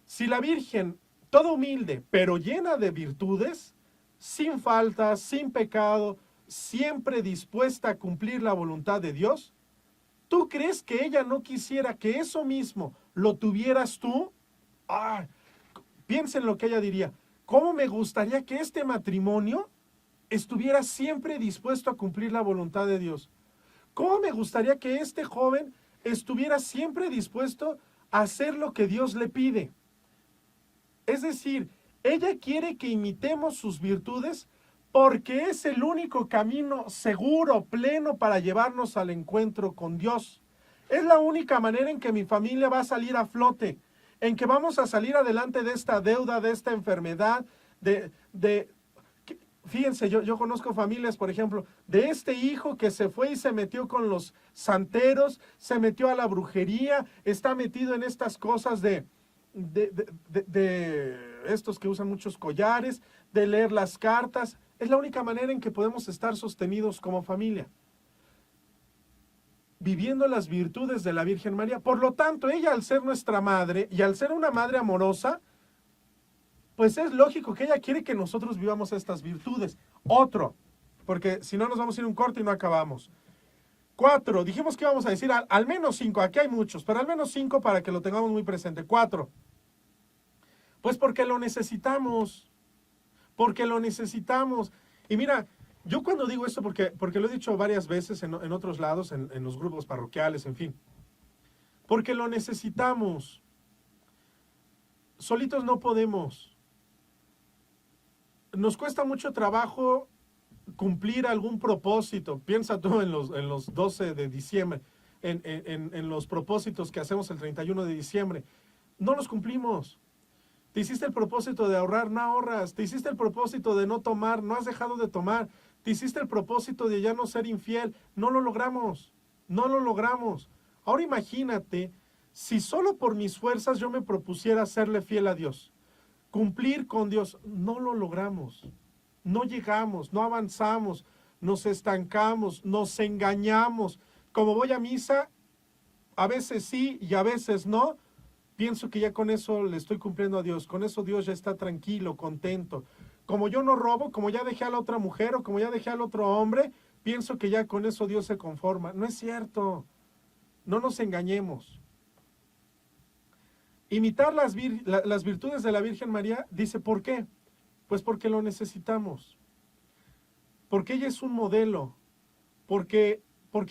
Si la Virgen, toda humilde, pero llena de virtudes, sin faltas, sin pecado, siempre dispuesta a cumplir la voluntad de Dios, ¿tú crees que ella no quisiera que eso mismo lo tuvieras tú? Ah, piensa en lo que ella diría. ¿Cómo me gustaría que este matrimonio estuviera siempre dispuesto a cumplir la voluntad de Dios? ¿Cómo me gustaría que este joven estuviera siempre dispuesto a hacer lo que Dios le pide? Es decir, ella quiere que imitemos sus virtudes porque es el único camino seguro, pleno para llevarnos al encuentro con Dios. Es la única manera en que mi familia va a salir a flote, en que vamos a salir adelante de esta deuda, de esta enfermedad, fíjense, yo conozco familias, por ejemplo, de este hijo que se fue y se metió con los santeros, se metió a la brujería, está metido en estas cosas de estos que usan muchos collares, de leer las cartas. Es la única manera en que podemos estar sostenidos como familia, viviendo las virtudes de la Virgen María. Por lo tanto, ella, al ser nuestra madre y al ser una madre amorosa, pues es lógico que ella quiere que nosotros vivamos estas virtudes. Otro, porque si no nos vamos a ir un corte y no acabamos. 4, dijimos que íbamos a decir al menos 5, aquí hay muchos, pero al menos 5 para que lo tengamos muy presente. 4, pues porque lo necesitamos, Y mira, yo cuando digo esto, porque lo he dicho varias veces en otros lados, en los grupos parroquiales, en fin, porque lo necesitamos. Solitos no podemos. Nos cuesta mucho trabajo cumplir algún propósito. Piensa tú en los 12 de diciembre, en los propósitos que hacemos el 31 de diciembre. No los cumplimos. Te hiciste el propósito de ahorrar, no ahorras. Te hiciste el propósito de no tomar, no has dejado de tomar. Te hiciste el propósito de ya no ser infiel, no lo logramos. Ahora imagínate, si solo por mis fuerzas yo me propusiera serle fiel a Dios, cumplir con Dios, no lo logramos. No llegamos, no avanzamos, nos estancamos, nos engañamos. Como voy a misa, a veces sí y a veces no, pienso que ya con eso le estoy cumpliendo a Dios, con eso Dios ya está tranquilo, contento. Como yo no robo, como ya dejé a la otra mujer o como ya dejé al otro hombre, pienso que ya con eso Dios se conforma. No es cierto, no nos engañemos. Imitar las virtudes de la Virgen María, dice, ¿por qué? Pues porque lo necesitamos, porque ella es un modelo, porque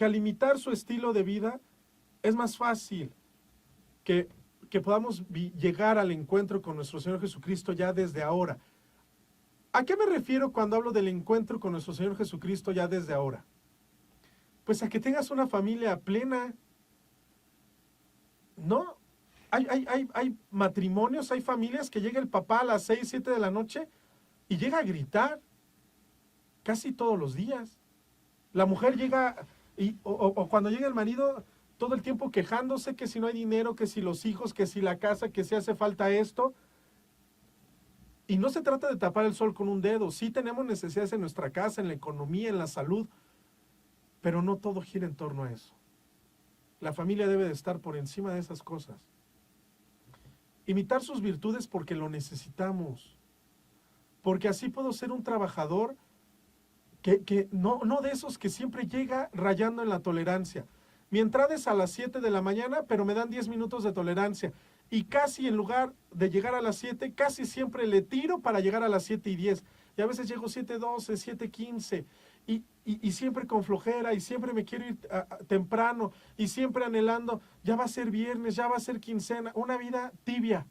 al imitar su estilo de vida es más fácil que podamos llegar al encuentro con nuestro Señor Jesucristo ya desde ahora. ¿A qué me refiero cuando hablo del encuentro con nuestro Señor Jesucristo ya desde ahora? Pues a que tengas una familia plena, ¿no? Hay matrimonios, hay familias que llega el papá a las 6, 7 de la noche y llega a gritar casi todos los días. La mujer llega, o cuando llega el marido, todo el tiempo quejándose que si no hay dinero, que si los hijos, que si la casa, que si hace falta esto. Y no se trata de tapar el sol con un dedo. Sí tenemos necesidades en nuestra casa, en la economía, en la salud, pero no todo gira en torno a eso. La familia debe de estar por encima de esas cosas. Imitar sus virtudes porque lo necesitamos. Porque así puedo ser un trabajador que no de esos que siempre llega rayando en la tolerancia. Mi entrada es a las 7 de la mañana, pero me dan 10 minutos de tolerancia. Y casi en lugar de llegar a las 7, casi siempre le tiro para llegar a las 7:10. Y a veces llego 7:12, 7:15. Y siempre con flojera, y siempre me quiero ir temprano, y siempre anhelando, ya va a ser viernes, ya va a ser quincena, una vida tibia.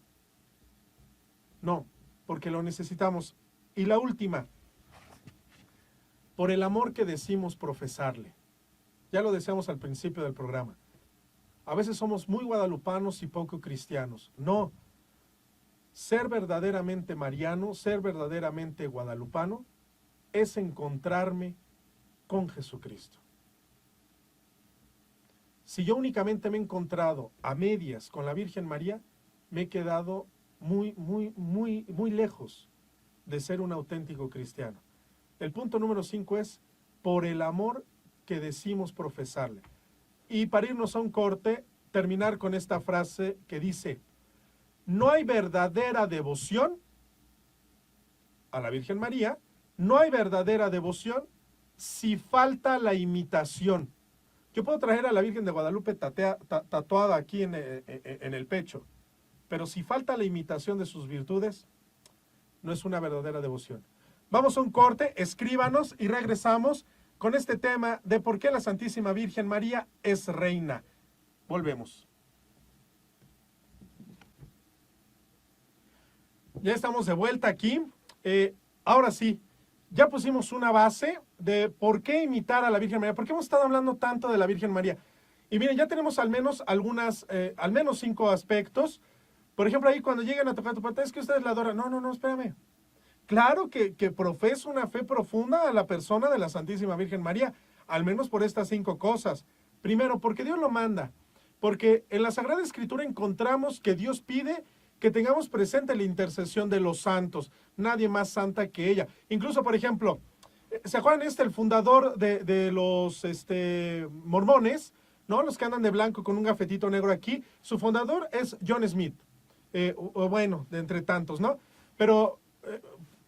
No, porque lo necesitamos. Y la última, por el amor que decimos profesarle. Ya lo decíamos al principio del programa. A veces somos muy guadalupanos y poco cristianos. No, ser verdaderamente mariano, ser verdaderamente guadalupano, es encontrarme con Jesucristo. Si yo únicamente me he encontrado a medias con la Virgen María, me he quedado muy lejos de ser un auténtico cristiano. El punto número 5 es por el amor que decimos profesarle. Y para irnos a un corte, terminar con esta frase que dice: no hay verdadera devoción a la Virgen María, no hay verdadera devoción si falta la imitación. Yo puedo traer a la Virgen de Guadalupe tatuada aquí en el pecho, pero si falta la imitación de sus virtudes, no es una verdadera devoción. Vamos a un corte, escríbanos y regresamos con este tema de por qué la Santísima Virgen María es reina. Volvemos. Ya estamos de vuelta aquí. Ahora sí, ya pusimos una base de por qué imitar a la Virgen María. ¿Por qué hemos estado hablando tanto de la Virgen María? Y miren, ya tenemos al menos al menos 5 aspectos. Por ejemplo, ahí cuando llegan a tocar tu puerta, es que ustedes la adoran. No, espérame. Claro que profeso una fe profunda a la persona de la Santísima Virgen María, al menos por estas 5 cosas. Primero, porque Dios lo manda. Porque en la Sagrada Escritura encontramos que Dios pide que tengamos presente la intercesión de los santos. Nadie más santa que ella. Incluso, por ejemplo, ¿se acuerdan el fundador de los mormones, ¿no? Los que andan de blanco con un gafetito negro aquí. Su fundador es John Smith. Bueno, de entre tantos, ¿no? Pero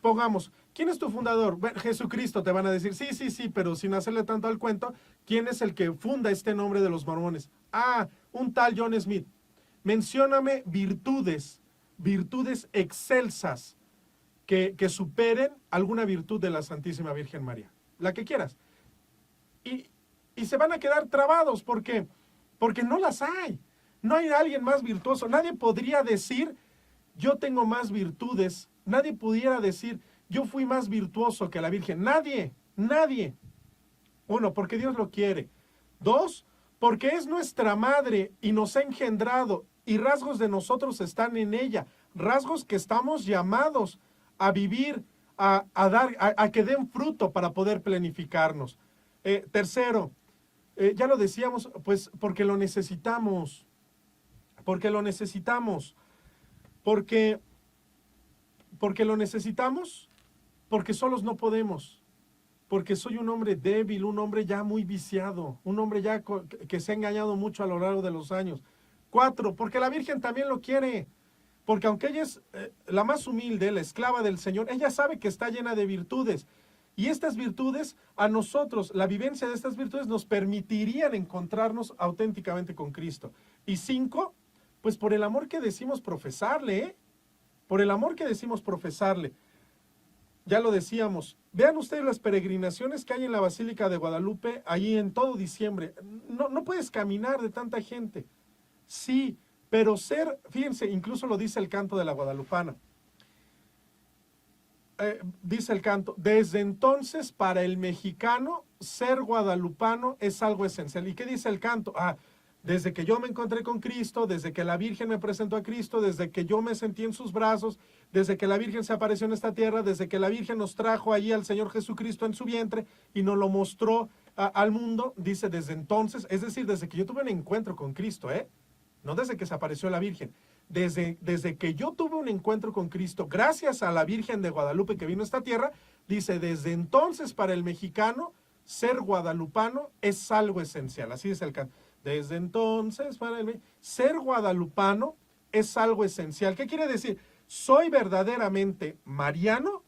pongamos, ¿quién es tu fundador? Bueno, Jesucristo, te van a decir. Sí, pero sin hacerle tanto al cuento, ¿quién es el que funda este nombre de los mormones? Ah, un tal John Smith. Mencióname virtudes excelsas que superen alguna virtud de la Santísima Virgen María. La que quieras. Y se van a quedar trabados. ¿Por qué? Porque no las hay. No hay alguien más virtuoso. Nadie podría decir, yo tengo más virtudes. Nadie pudiera decir, yo fui más virtuoso que la Virgen. Nadie. 1, porque Dios lo quiere. 2, porque es nuestra madre y nos ha engendrado y rasgos de nosotros están en ella, rasgos que estamos llamados a vivir, a dar, a que den fruto para poder planificarnos. Tercero, ya lo decíamos, pues porque lo necesitamos, porque lo necesitamos solos no podemos, porque soy un hombre débil, un hombre ya muy viciado, un hombre ya que se ha engañado mucho a lo largo de los años. 4, porque la Virgen también lo quiere, porque aunque ella es la más humilde, la esclava del Señor, ella sabe que está llena de virtudes, y estas virtudes, a nosotros, la vivencia de estas virtudes nos permitirían encontrarnos auténticamente con Cristo. Y 5, pues por el amor que decimos profesarle, por el amor que decimos profesarle. Ya lo decíamos, vean ustedes las peregrinaciones que hay en la Basílica de Guadalupe, allí en todo diciembre. No puedes caminar de tanta gente. Sí, pero fíjense, incluso lo dice el canto de la guadalupana. Dice el canto, desde entonces para el mexicano ser guadalupano es algo esencial. ¿Y qué dice el canto? Desde que yo me encontré con Cristo, desde que la Virgen me presentó a Cristo, desde que yo me sentí en sus brazos, desde que la Virgen se apareció en esta tierra, desde que la Virgen nos trajo allí al Señor Jesucristo en su vientre y nos lo mostró al mundo, dice desde entonces, es decir, desde que yo tuve un encuentro con Cristo, no desde que se apareció la Virgen, desde que yo tuve un encuentro con Cristo, gracias a la Virgen de Guadalupe que vino a esta tierra, dice, desde entonces para el mexicano, ser guadalupano es algo esencial, así dice el canto. Desde entonces, ser guadalupano es algo esencial. ¿Qué quiere decir? Soy verdaderamente mariano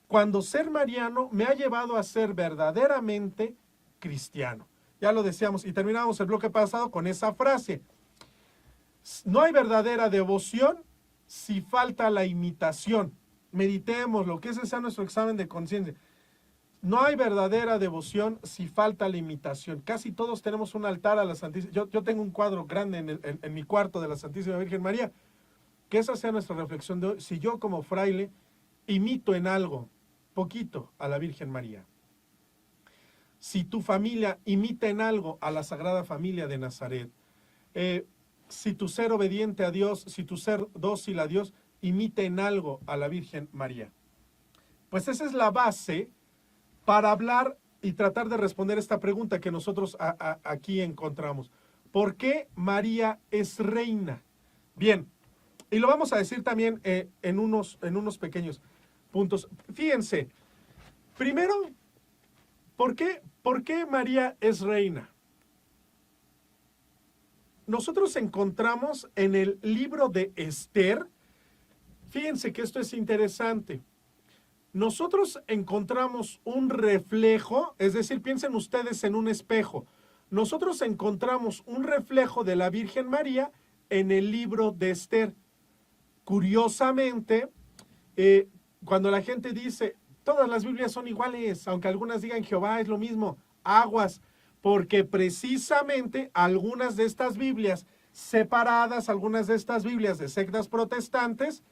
cuando ser mariano me ha llevado a ser verdaderamente cristiano. Ya lo decíamos y terminamos el bloque pasado con esa frase. No hay verdadera devoción si falta la imitación. Meditemos lo que ese sea nuestro examen de conciencia. No hay verdadera devoción si falta la imitación. Casi todos tenemos un altar a la Santísima. Yo tengo un cuadro grande en mi cuarto de la Santísima Virgen María. Que esa sea nuestra reflexión de hoy. Si yo como fraile imito en algo, poquito, a la Virgen María. Si tu familia imita en algo a la Sagrada Familia de Nazaret. Si tu ser obediente a Dios, si tu ser dócil a Dios, imita en algo a la Virgen María. Pues esa es la base para hablar y tratar de responder esta pregunta que nosotros aquí encontramos. ¿Por qué María es reina? Bien, y lo vamos a decir también en unos pequeños puntos. Fíjense, primero, ¿por qué María es reina? Nosotros encontramos en el libro de Esther, fíjense que esto es interesante, nosotros encontramos un reflejo, es decir, piensen ustedes en un espejo, nosotros encontramos un reflejo de la Virgen María en el libro de Esther. Curiosamente, cuando la gente dice, todas las Biblias son iguales, aunque algunas digan Jehová es lo mismo, aguas, porque precisamente algunas de estas Biblias separadas, algunas de estas Biblias de sectas protestantes,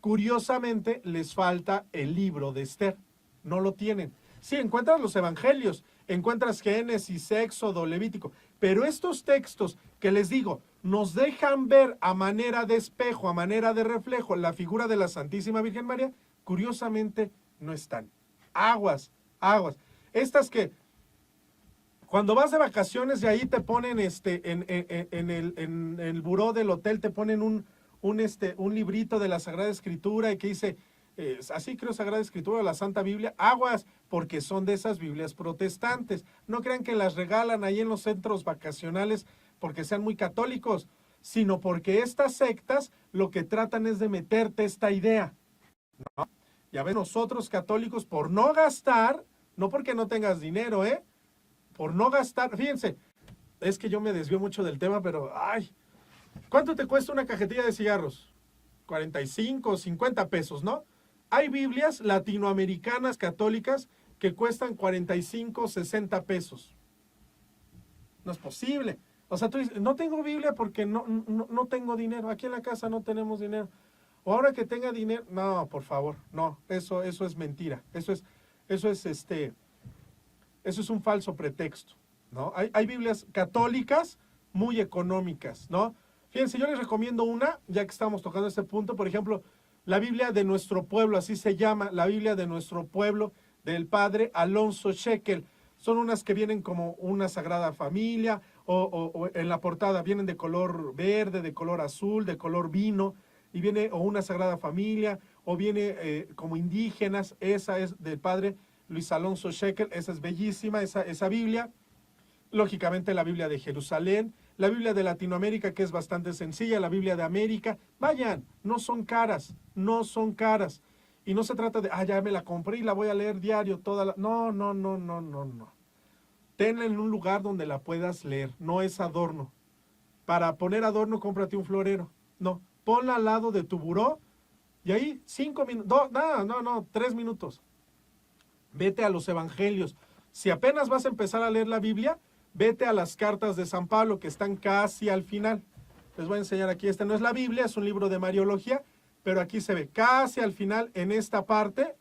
curiosamente les falta el libro de Esther, no lo tienen. Sí, encuentras los evangelios, encuentras Génesis, Éxodo, Levítico, pero estos textos que les digo, nos dejan ver a manera de espejo, a manera de reflejo, la figura de la Santísima Virgen María, curiosamente no están. Aguas, aguas. Estas que cuando vas de vacaciones de ahí te ponen en el buró del hotel te ponen un librito de la Sagrada Escritura y que dice, así creo Sagrada Escritura, la Santa Biblia, aguas, porque son de esas Biblias protestantes. No crean que las regalan ahí en los centros vacacionales porque sean muy católicos, sino porque estas sectas lo que tratan es de meterte esta idea, ¿no? Ya ven, nosotros católicos por no gastar, no porque no tengas dinero, por no gastar, fíjense, es que yo me desvío mucho del tema, pero, ay, ¿cuánto te cuesta una cajetilla de cigarros? 45, 50 pesos, ¿no? Hay Biblias latinoamericanas católicas que cuestan 45, 60 pesos. No es posible. O sea, tú dices, no tengo Biblia porque no tengo dinero. Aquí en la casa no tenemos dinero. O ahora que tenga dinero, no, por favor, no, eso es mentira. Eso es un falso pretexto, ¿no? Hay Biblias católicas muy económicas, ¿no? Fíjense, yo les recomiendo una, ya que estamos tocando este punto, por ejemplo, la Biblia de nuestro pueblo, así se llama, la Biblia de nuestro pueblo, del padre Alonso Shekel. Son unas que vienen como una Sagrada Familia, o en la portada vienen de color verde, de color azul, de color vino, y viene o una Sagrada Familia, o viene como indígenas. Esa es del padre Luis Alonso Shekel, esa es bellísima, esa Biblia. Lógicamente la Biblia de Jerusalén, la Biblia de Latinoamérica, que es bastante sencilla, la Biblia de América. Vayan, no son caras, no son caras. Y no se trata de, ya me la compré y la voy a leer diario toda la... No. Tenla en un lugar donde la puedas leer, no es adorno. Para poner adorno, cómprate un florero. No, ponla al lado de tu buró y ahí 5 minutos, 3 minutos. Vete a los evangelios. Si apenas vas a empezar a leer la Biblia, vete a las cartas de San Pablo que están casi al final. Les voy a enseñar aquí, no es la Biblia, es un libro de Mariología, pero aquí se ve casi al final en esta parte.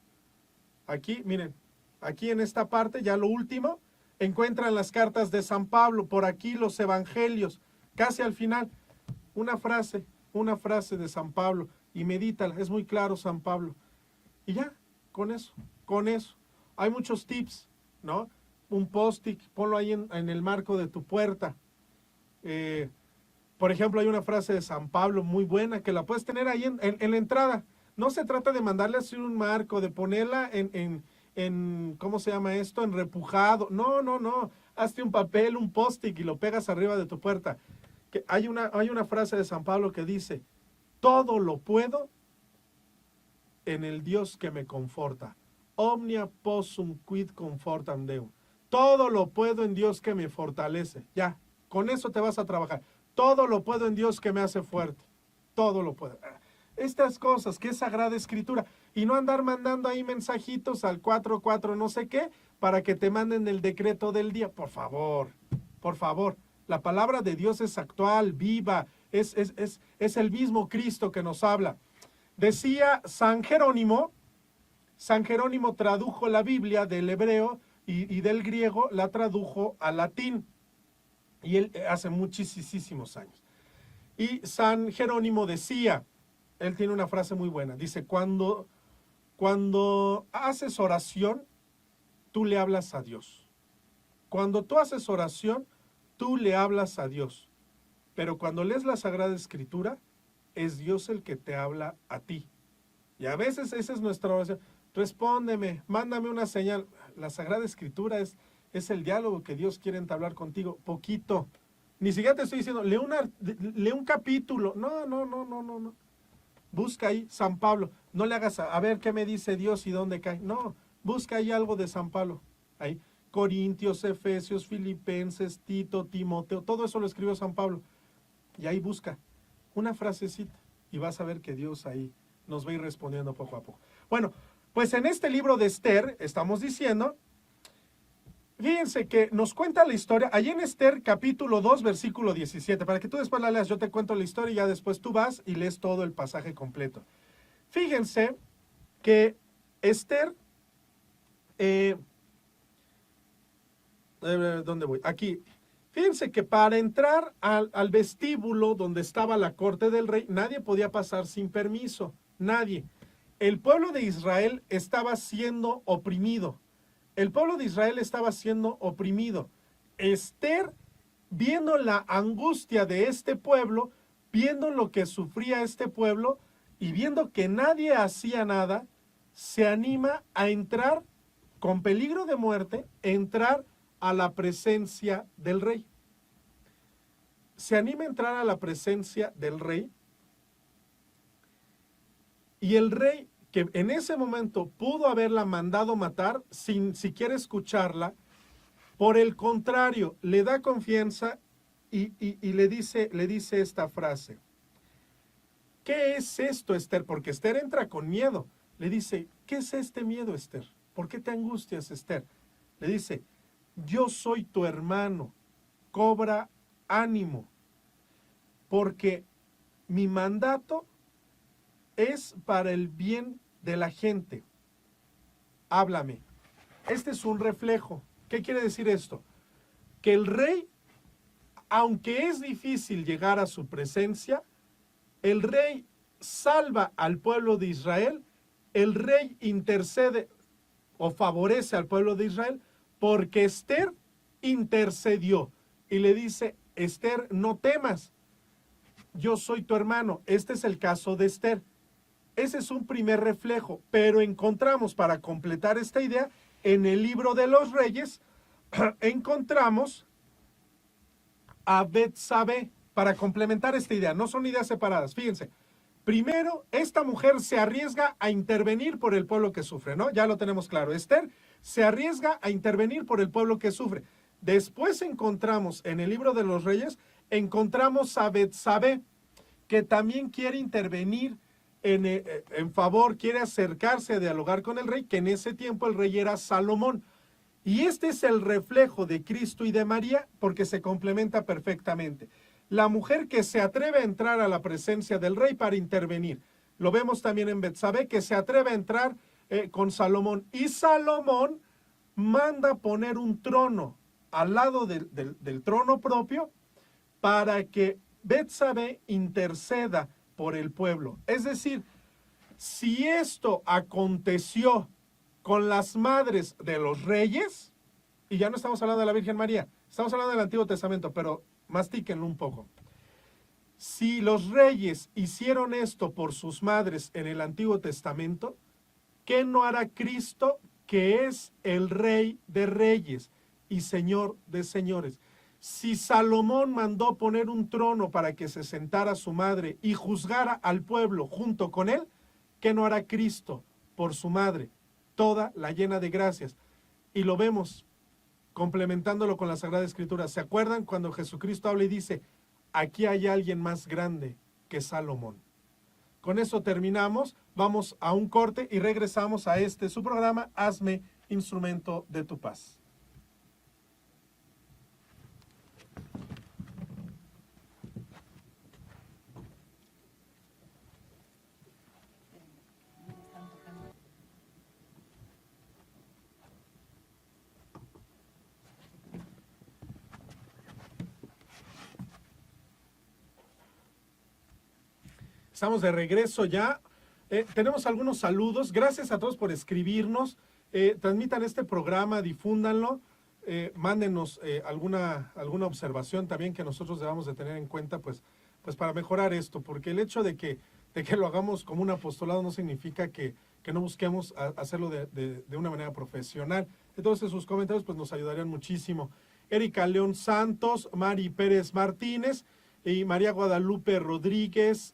Aquí, miren, aquí en esta parte, ya lo último, encuentran las cartas de San Pablo, por aquí los evangelios, casi al final, una frase de San Pablo, y medítala, es muy claro San Pablo. Y ya, con eso. Hay muchos tips, ¿no? Un post-it, ponlo ahí en el marco de tu puerta. Por ejemplo, hay una frase de San Pablo muy buena que la puedes tener ahí en la entrada. No se trata de mandarle así un marco, de ponerla en ¿cómo se llama esto? En repujado. No. Hazte un papel, un post-it y lo pegas arriba de tu puerta. Que hay una frase de San Pablo que dice, todo lo puedo en el Dios que me conforta. Omnia possum quid confortam Deum. Todo lo puedo en Dios que me fortalece. Ya, con eso te vas a trabajar. Todo lo puedo en Dios que me hace fuerte. Todo lo puedo. Estas cosas, que es Sagrada Escritura. Y no andar mandando ahí mensajitos al 44 no sé qué, para que te manden el decreto del día. Por favor. La palabra de Dios es actual, viva. Es el mismo Cristo que nos habla. Decía San Jerónimo tradujo la Biblia del hebreo y del griego, la tradujo al latín. Y él hace muchísimos años. Y San Jerónimo decía, él tiene una frase muy buena, dice, cuando haces oración, tú le hablas a Dios. Cuando tú haces oración, tú le hablas a Dios. Pero cuando lees la Sagrada Escritura, es Dios el que te habla a ti. Y a veces esa es nuestra oración. Respóndeme, mándame una señal. La Sagrada Escritura es el diálogo que Dios quiere entablar contigo. Poquito. Ni siquiera te estoy diciendo, lee un capítulo. No. Busca ahí San Pablo. No le hagas a ver qué me dice Dios y dónde cae. No, busca ahí algo de San Pablo. Ahí. Corintios, Efesios, Filipenses, Tito, Timoteo. Todo eso lo escribió San Pablo. Y ahí busca una frasecita. Y vas a ver que Dios ahí nos va a ir respondiendo poco a poco. Bueno, pues en este libro de Esther estamos diciendo, fíjense que nos cuenta la historia, allí en Esther capítulo 2 versículo 17, para que tú después la leas, yo te cuento la historia y ya después tú vas y lees todo el pasaje completo. Fíjense que Esther, ¿dónde voy? Aquí. Fíjense que para entrar al vestíbulo donde estaba la corte del rey, nadie podía pasar sin permiso, nadie. El pueblo de Israel estaba siendo oprimido. El pueblo de Israel estaba siendo oprimido. Esther, viendo la angustia de este pueblo, viendo lo que sufría este pueblo y viendo que nadie hacía nada, se anima a entrar con peligro de muerte, entrar a la presencia del rey. Se anima a entrar a la presencia del rey. Y el rey, que en ese momento pudo haberla mandado matar sin siquiera escucharla, por el contrario, le da confianza y le dice esta frase. ¿Qué es esto, Esther? Porque Esther entra con miedo. Le dice, ¿qué es este miedo, Esther? ¿Por qué te angustias, Esther? Le dice, yo soy tu hermano, cobra ánimo, porque mi mandato es para el bien de la gente. Háblame. Este es un reflejo. ¿Qué quiere decir esto? Que el rey, aunque es difícil llegar a su presencia, el rey salva al pueblo de Israel, el rey intercede o favorece al pueblo de Israel, porque Esther intercedió y le dice, Esther, no temas, yo soy tu hermano. Este es el caso de Esther. Ese es un primer reflejo, pero encontramos, para completar esta idea, en el libro de los Reyes, encontramos a Betsabé, para complementar esta idea. No son ideas separadas, fíjense. Primero, esta mujer se arriesga a intervenir por el pueblo que sufre, ¿no? Ya lo tenemos claro. Esther se arriesga a intervenir por el pueblo que sufre. Después encontramos, en el libro de los Reyes, encontramos a Betsabé, que también quiere intervenir en favor, quiere acercarse a dialogar con el rey, que en ese tiempo el rey era Salomón. Y este es el reflejo de Cristo y de María, porque se complementa perfectamente. La mujer que se atreve a entrar a la presencia del rey para intervenir. Lo vemos también en Betsabé, que se atreve a entrar con Salomón. Y Salomón manda poner un trono al lado del trono propio para que Betsabé interceda por el pueblo. Es decir, si esto aconteció con las madres de los reyes, y ya no estamos hablando de la Virgen María, estamos hablando del Antiguo Testamento, pero mastíquenlo un poco. Si los reyes hicieron esto por sus madres en el Antiguo Testamento, ¿qué no hará Cristo, que es el Rey de Reyes y Señor de Señores? Si Salomón mandó poner un trono para que se sentara su madre y juzgara al pueblo junto con él, ¿qué no hará Cristo por su madre, toda la llena de gracias? Y lo vemos complementándolo con la Sagrada Escritura. ¿Se acuerdan cuando Jesucristo habla y dice, aquí hay alguien más grande que Salomón? Con eso terminamos, vamos a un corte y regresamos a su programa, Hazme Instrumento de tu Paz. Estamos de regreso ya. Tenemos algunos saludos. Gracias a todos por escribirnos. Transmitan este programa, difúndanlo. mándenos alguna observación también que nosotros debamos de tener en cuenta, pues para mejorar esto, porque el hecho de que lo hagamos como un apostolado no significa que no busquemos hacerlo de una manera profesional. Entonces sus comentarios pues nos ayudarían muchísimo. Erika León Santos, Mari Pérez Martínez y María Guadalupe Rodríguez,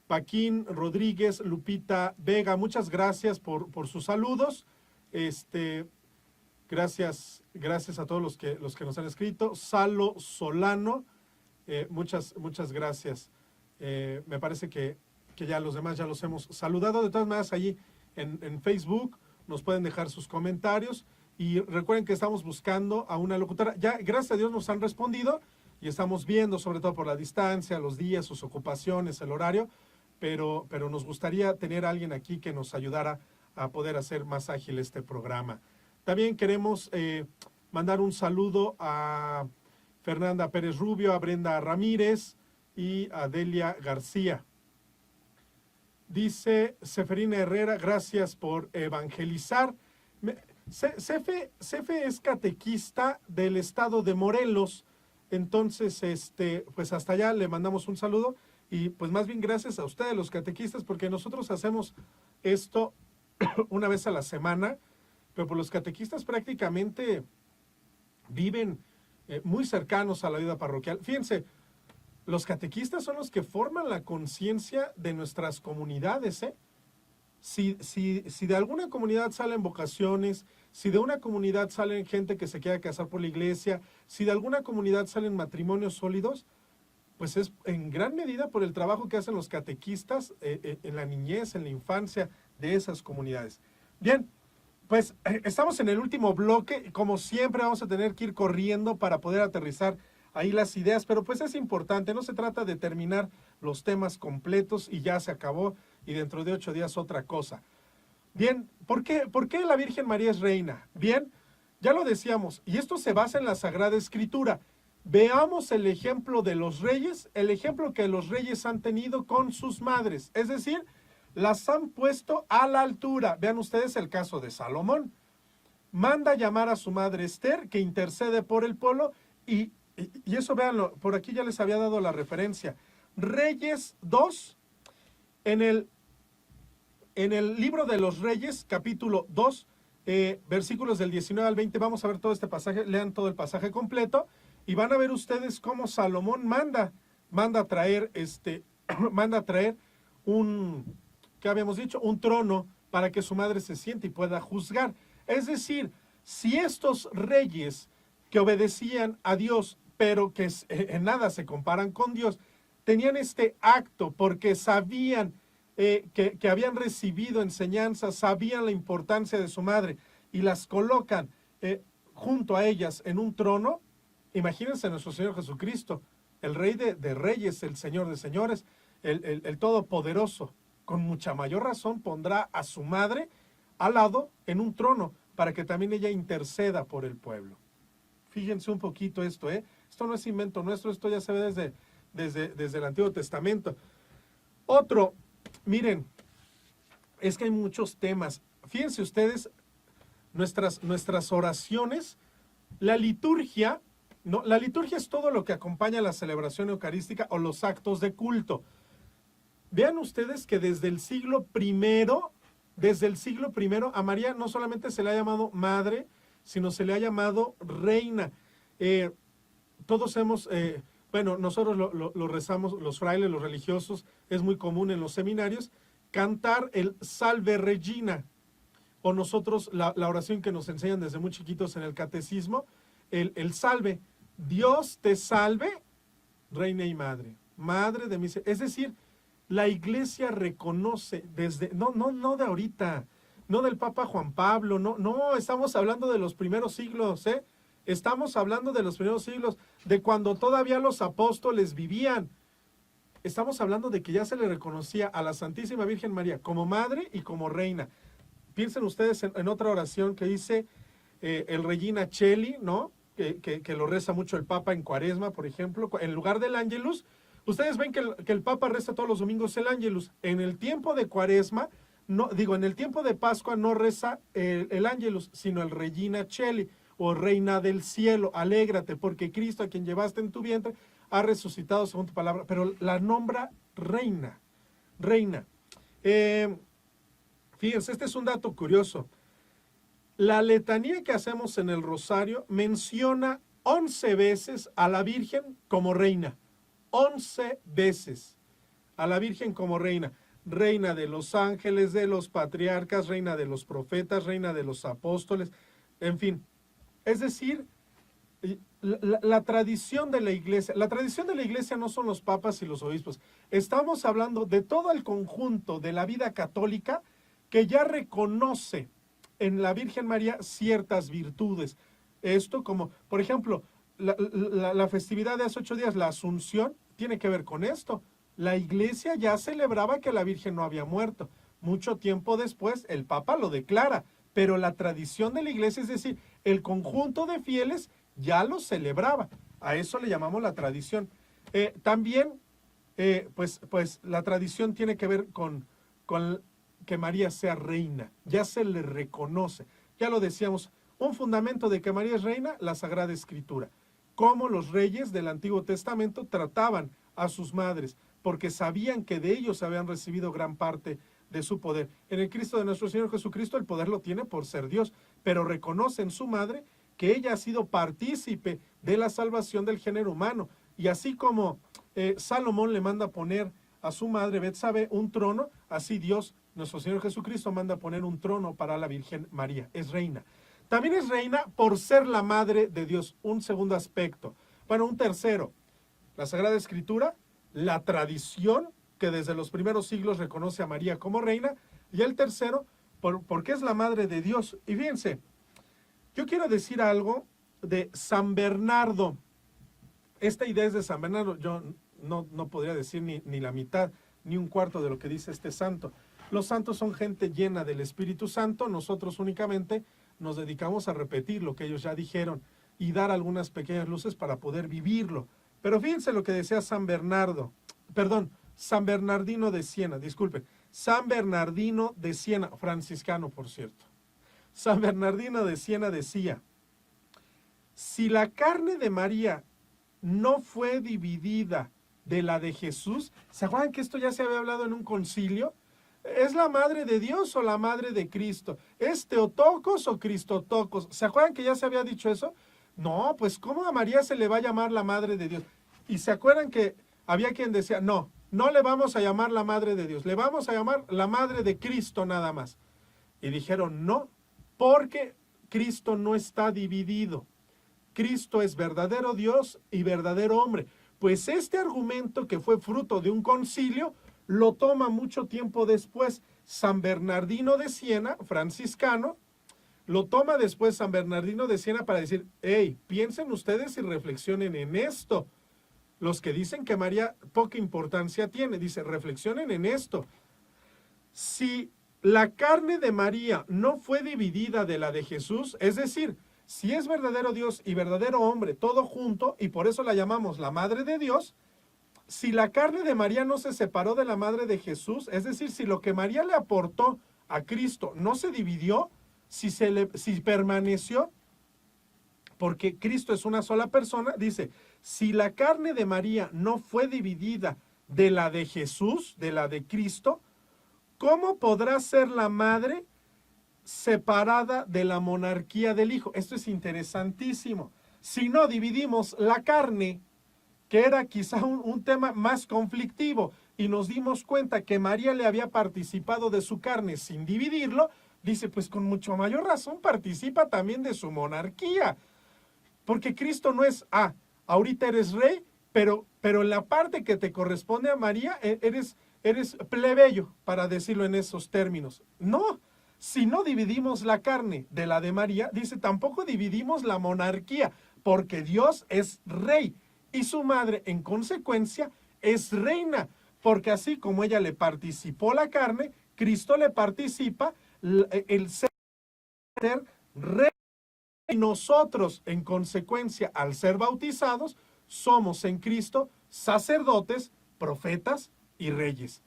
Paquín Rodríguez, Lupita Vega, muchas gracias por sus saludos. Gracias a todos los que nos han escrito. Salo Solano, muchas gracias. Me parece que ya los demás ya los hemos saludado. De todas maneras, allí en Facebook nos pueden dejar sus comentarios. Y recuerden que estamos buscando a una locutora. Ya, gracias a Dios, nos han respondido y estamos viendo, sobre todo por la distancia, los días, sus ocupaciones, el horario. Pero nos gustaría tener a alguien aquí que nos ayudara a poder hacer más ágil este programa. También queremos mandar un saludo a Fernanda Pérez Rubio, a Brenda Ramírez y a Delia García. Dice Seferina Herrera, gracias por evangelizar. Cefe es catequista del estado de Morelos, entonces pues hasta allá le mandamos un saludo y pues más bien gracias a ustedes los catequistas, porque nosotros hacemos esto una vez a la semana, pero pues los catequistas prácticamente viven muy cercanos a la vida parroquial. Fíjense, los catequistas son los que forman la conciencia de nuestras comunidades, ¿eh? Si de alguna comunidad salen vocaciones, si de una comunidad salen gente que se quiera casar por la iglesia, si de alguna comunidad salen matrimonios sólidos, pues es en gran medida por el trabajo que hacen los catequistas en la niñez, en la infancia de esas comunidades. Bien, pues estamos en el último bloque. Como siempre vamos a tener que ir corriendo para poder aterrizar ahí las ideas, pero pues es importante, no se trata de terminar los temas completos y ya se acabó y dentro de 8 días otra cosa. Bien, ¿por qué la Virgen María es reina? Bien, ya lo decíamos, y esto se basa en la Sagrada Escritura. Veamos el ejemplo de los reyes, el ejemplo que los reyes han tenido con sus madres, es decir, las han puesto a la altura. Vean ustedes el caso de Salomón. Manda llamar a su madre Esther, que intercede por el pueblo, y eso véanlo, por aquí ya les había dado la referencia. Reyes 2, en el libro de los Reyes, capítulo 2, versículos del 19 al 20, vamos a ver todo este pasaje, lean todo el pasaje completo, y van a ver ustedes cómo Salomón manda a traer ¿qué habíamos dicho? Un trono para que su madre se siente y pueda juzgar. Es decir, si estos reyes que obedecían a Dios, pero que en nada se comparan con Dios, tenían este acto porque sabían que habían recibido enseñanzas, sabían la importancia de su madre y las colocan junto a ellas en un trono. Imagínense a nuestro Señor Jesucristo, el Rey de Reyes, el Señor de Señores, el Todopoderoso. Con mucha mayor razón pondrá a su madre al lado en un trono para que también ella interceda por el pueblo. Fíjense un poquito esto, Esto no es invento nuestro, esto ya se ve desde el Antiguo Testamento. Otro, miren, es que hay muchos temas. Fíjense ustedes, nuestras oraciones, la liturgia, ¿no? La liturgia es todo lo que acompaña a la celebración eucarística o los actos de culto. Vean ustedes que desde el siglo I a María no solamente se le ha llamado madre, sino se le ha llamado reina. Todos hemos, nosotros lo rezamos, los frailes, los religiosos, es muy común en los seminarios, cantar el Salve Regina, o nosotros la oración que nos enseñan desde muy chiquitos en el catecismo, el salve, Dios te salve, reina y madre, madre de misericordia. Es decir, la iglesia reconoce desde, no de ahorita, no del Papa Juan Pablo, no, estamos hablando de los primeros siglos, Estamos hablando de los primeros siglos, de cuando todavía los apóstoles vivían. Estamos hablando de que ya se le reconocía a la Santísima Virgen María como madre y como reina. Piensen ustedes en otra oración que dice el Regina Cheli, ¿no? Que lo reza mucho el Papa en Cuaresma, por ejemplo, en lugar del Ángelus. Ustedes ven que el Papa reza todos los domingos el Ángelus. En el tiempo de Cuaresma, en el tiempo de Pascua no reza el Ángelus, sino el Regina Cheli. o reina del cielo, alégrate, porque Cristo, a quien llevaste en tu vientre, ha resucitado según tu palabra, pero la nombra reina, reina. Fíjense, este es un dato curioso. La letanía que hacemos en el rosario menciona 11 veces a la Virgen como reina. 11 veces a la Virgen como reina. Reina de los ángeles, de los patriarcas, reina de los profetas, reina de los apóstoles, en fin. Es decir, la tradición de la iglesia no son los papas y los obispos. Estamos hablando de todo el conjunto de la vida católica que ya reconoce en la Virgen María ciertas virtudes. Esto como, por ejemplo, la festividad de hace 8 días, la Asunción, tiene que ver con esto. La iglesia ya celebraba que la Virgen no había muerto. Mucho tiempo después, el Papa lo declara, pero la tradición de la iglesia, es decir, el conjunto de fieles ya lo celebraba. A eso le llamamos la tradición. También, pues la tradición tiene que ver con que María sea reina. Ya se le reconoce. Ya lo decíamos, un fundamento de que María es reina, la Sagrada Escritura. Cómo los reyes del Antiguo Testamento trataban a sus madres, porque sabían que de ellos habían recibido gran parte de su poder. En el Cristo de nuestro Señor Jesucristo el poder lo tiene por ser Dios, pero reconoce en su madre que ella ha sido partícipe de la salvación del género humano. Y así como Salomón le manda poner a su madre Betsabé un trono, así Dios, nuestro Señor Jesucristo, manda poner un trono para la Virgen María. Es reina. También es reina por ser la madre de Dios. Un segundo aspecto. Bueno, un tercero. La Sagrada Escritura, la tradición que desde los primeros siglos reconoce a María como reina. Y el tercero, porque es la madre de Dios. Y fíjense, yo quiero decir algo de San Bernardo. Esta idea es de San Bernardo. Yo no podría decir ni la mitad, ni un cuarto de lo que dice este santo. Los santos son gente llena del Espíritu Santo. Nosotros únicamente nos dedicamos a repetir lo que ellos ya dijeron y dar algunas pequeñas luces para poder vivirlo. Pero fíjense lo que decía San Bernardino de Siena, disculpen, San Bernardino de Siena, franciscano por cierto. San Bernardino de Siena decía, si la carne de María no fue dividida de la de Jesús, ¿se acuerdan que esto ya se había hablado en un concilio? ¿Es la madre de Dios o la madre de Cristo? ¿Es Teotocos o Cristotocos? ¿Se acuerdan que ya se había dicho eso? No, pues ¿cómo a María se le va a llamar la madre de Dios? Y se acuerdan que había quien decía, no le vamos a llamar la madre de Dios, le vamos a llamar la madre de Cristo nada más. Y dijeron, no, porque Cristo no está dividido. Cristo es verdadero Dios y verdadero hombre. Pues este argumento, que fue fruto de un concilio, lo toma mucho tiempo después San Bernardino de Siena, franciscano, lo toma después San Bernardino de Siena para decir, hey, piensen ustedes y reflexionen en esto. Los que dicen que María poca importancia tiene, dice, reflexionen en esto. Si la carne de María no fue dividida de la de Jesús, es decir, si es verdadero Dios y verdadero hombre, todo junto, y por eso la llamamos la Madre de Dios, si la carne de María no se separó de la Madre de Jesús, es decir, si lo que María le aportó a Cristo no se dividió, si permaneció, porque Cristo es una sola persona, dice, si la carne de María no fue dividida de la de Jesús, de la de Cristo, ¿cómo podrá ser la madre separada de la monarquía del Hijo? Esto es interesantísimo. Si no dividimos la carne, que era quizá un tema más conflictivo, y nos dimos cuenta que María le había participado de su carne sin dividirlo, dice, pues con mucho mayor razón participa también de su monarquía. Porque Cristo no es, ahorita eres rey, pero en la parte que te corresponde a María, eres plebeyo, para decirlo en esos términos. No, si no dividimos la carne de la de María, dice, tampoco dividimos la monarquía, porque Dios es rey, y su madre, en consecuencia, es reina, porque así como ella le participó la carne, Cristo le participa el ser rey. Y nosotros, en consecuencia, al ser bautizados, somos en Cristo sacerdotes, profetas y reyes.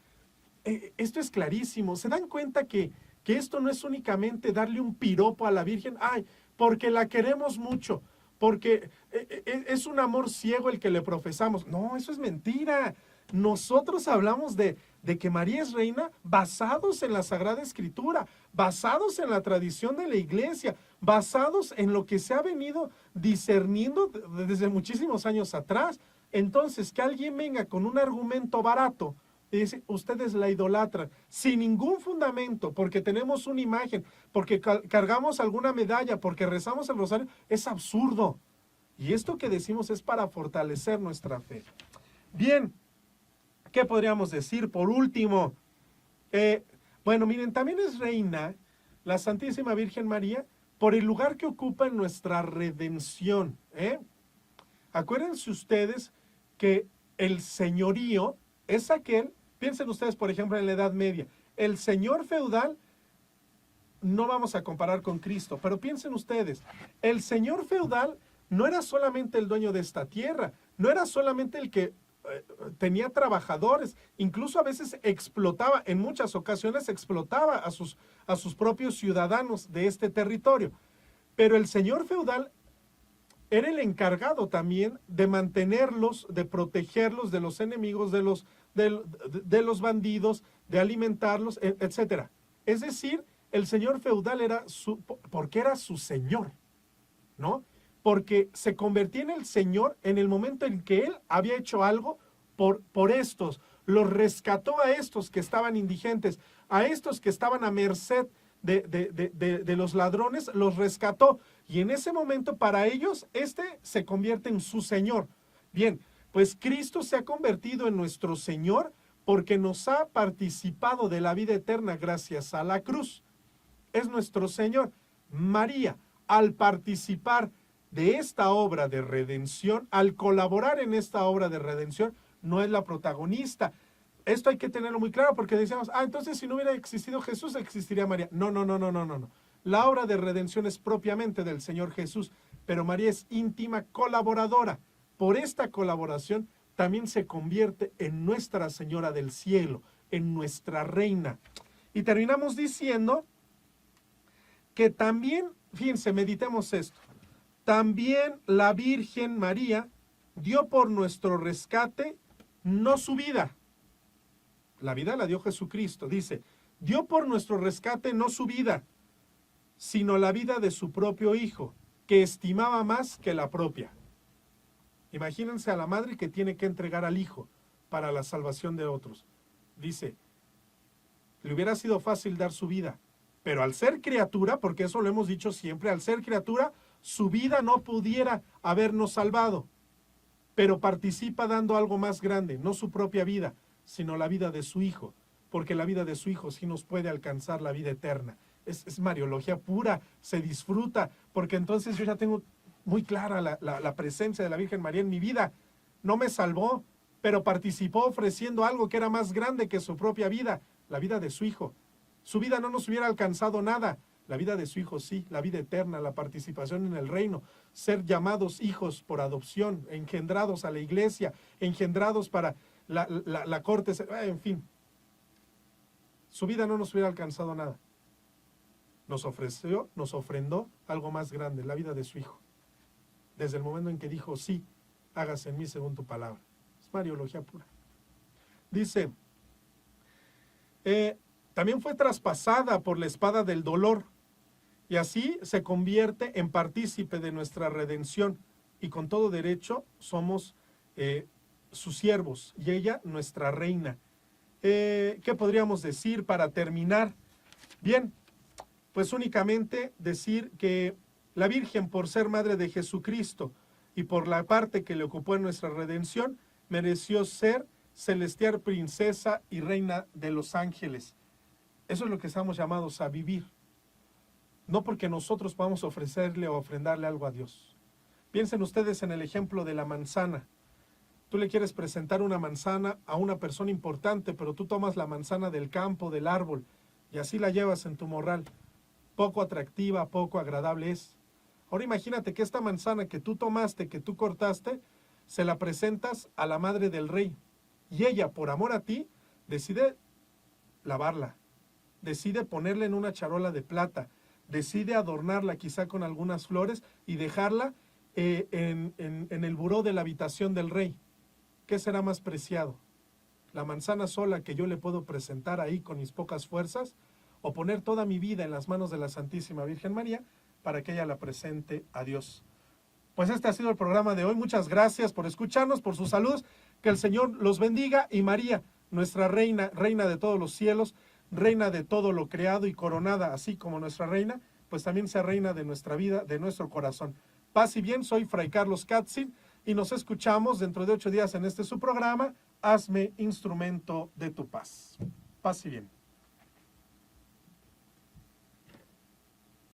Esto es clarísimo. ¿Se dan cuenta que esto no es únicamente darle un piropo a la Virgen? Ay, porque la queremos mucho, porque es un amor ciego el que le profesamos. No, eso es mentira. Nosotros hablamos de que María es reina basados en la Sagrada Escritura, basados en la tradición de la iglesia, basados en lo que se ha venido discerniendo desde muchísimos años atrás. Entonces, que alguien venga con un argumento barato y dice, ustedes la idolatran, sin ningún fundamento, porque tenemos una imagen, porque cargamos alguna medalla, porque rezamos el rosario, es absurdo. Y esto que decimos es para fortalecer nuestra fe. Bien, ¿qué podríamos decir? Por último, bueno, miren, también es reina la Santísima Virgen María por el lugar que ocupa en nuestra redención. Acuérdense ustedes que el señorío es aquel, piensen ustedes por ejemplo en la Edad Media, el señor feudal, no vamos a comparar con Cristo, pero piensen ustedes, el señor feudal no era solamente el dueño de esta tierra, no era solamente el que tenía trabajadores, incluso a veces explotaba, en muchas ocasiones explotaba a sus propios ciudadanos de este territorio. Pero el señor feudal era el encargado también de mantenerlos, de protegerlos de los enemigos, de los bandidos, de alimentarlos, etc. Es decir, el señor feudal era porque era su señor, ¿no? Porque se convertía en el señor en el momento en que él había hecho algo por estos, los rescató a estos que estaban indigentes, a estos que estaban a merced de los ladrones, los rescató. Y en ese momento para ellos, se convierte en su Señor. Bien, pues Cristo se ha convertido en nuestro Señor porque nos ha participado de la vida eterna gracias a la cruz. Es nuestro Señor. María, al participar de esta obra de redención, al colaborar en esta obra de redención, no es la protagonista. Esto hay que tenerlo muy claro porque decíamos, entonces si no hubiera existido Jesús, existiría María. No. La obra de redención es propiamente del Señor Jesús, pero María es íntima colaboradora. Por esta colaboración también se convierte en Nuestra Señora del Cielo, en nuestra reina. Y terminamos diciendo que también, fíjense, meditemos esto, también la Virgen María dio por nuestro rescate no su vida. La vida la dio Jesucristo, dice, dio por nuestro rescate no su vida, sino la vida de su propio Hijo, que estimaba más que la propia. Imagínense a la madre que tiene que entregar al Hijo para la salvación de otros. Dice, le hubiera sido fácil dar su vida, pero al ser criatura, porque eso lo hemos dicho siempre, al ser criatura, su vida no pudiera habernos salvado, pero participa dando algo más grande, no su propia vida, sino la vida de su Hijo, porque la vida de su Hijo sí nos puede alcanzar la vida eterna. Es mariología pura, se disfruta, porque entonces yo ya tengo muy clara la presencia de la Virgen María en mi vida. No me salvó, pero participó ofreciendo algo que era más grande que su propia vida, la vida de su Hijo. Su vida no nos hubiera alcanzado nada, la vida de su Hijo sí, la vida eterna, la participación en el reino, ser llamados hijos por adopción, engendrados a la iglesia, engendrados para la corte, en fin. Su vida no nos hubiera alcanzado nada. Nos ofreció, nos ofrendó algo más grande, la vida de su Hijo. Desde el momento en que dijo, sí, hágase en mí según tu palabra. Es mariología pura. Dice, también fue traspasada por la espada del dolor, y así se convierte en partícipe de nuestra redención, y con todo derecho somos sus siervos, y ella nuestra reina. ¿Qué podríamos decir para terminar? Bien, pues únicamente decir que la Virgen, por ser madre de Jesucristo y por la parte que le ocupó en nuestra redención, mereció ser celestial princesa y reina de los ángeles. Eso es lo que estamos llamados a vivir. No porque nosotros podamos ofrecerle o ofrendarle algo a Dios. Piensen ustedes en el ejemplo de la manzana. Tú le quieres presentar una manzana a una persona importante, pero tú tomas la manzana del campo, del árbol, y así la llevas en tu morral. Poco atractiva, poco agradable es. Ahora imagínate que esta manzana que tú tomaste, que tú cortaste, se la presentas a la madre del rey. Y ella, por amor a ti, decide lavarla, decide ponerla en una charola de plata, decide adornarla quizá con algunas flores y dejarla en el buró de la habitación del rey. ¿Qué será más preciado? ¿La manzana sola que yo le puedo presentar ahí con mis pocas fuerzas? ¿O poner toda mi vida en las manos de la Santísima Virgen María para que ella la presente a Dios? Pues este ha sido el programa de hoy. Muchas gracias por escucharnos, por sus saludos. Que el Señor los bendiga y María, nuestra reina, reina de todos los cielos, reina de todo lo creado y coronada, así como nuestra reina, pues también sea reina de nuestra vida, de nuestro corazón. Paz y bien, soy Fray Carlos Katzin y nos escuchamos dentro de 8 días en este su programa, Hazme instrumento de tu paz. Paz y bien.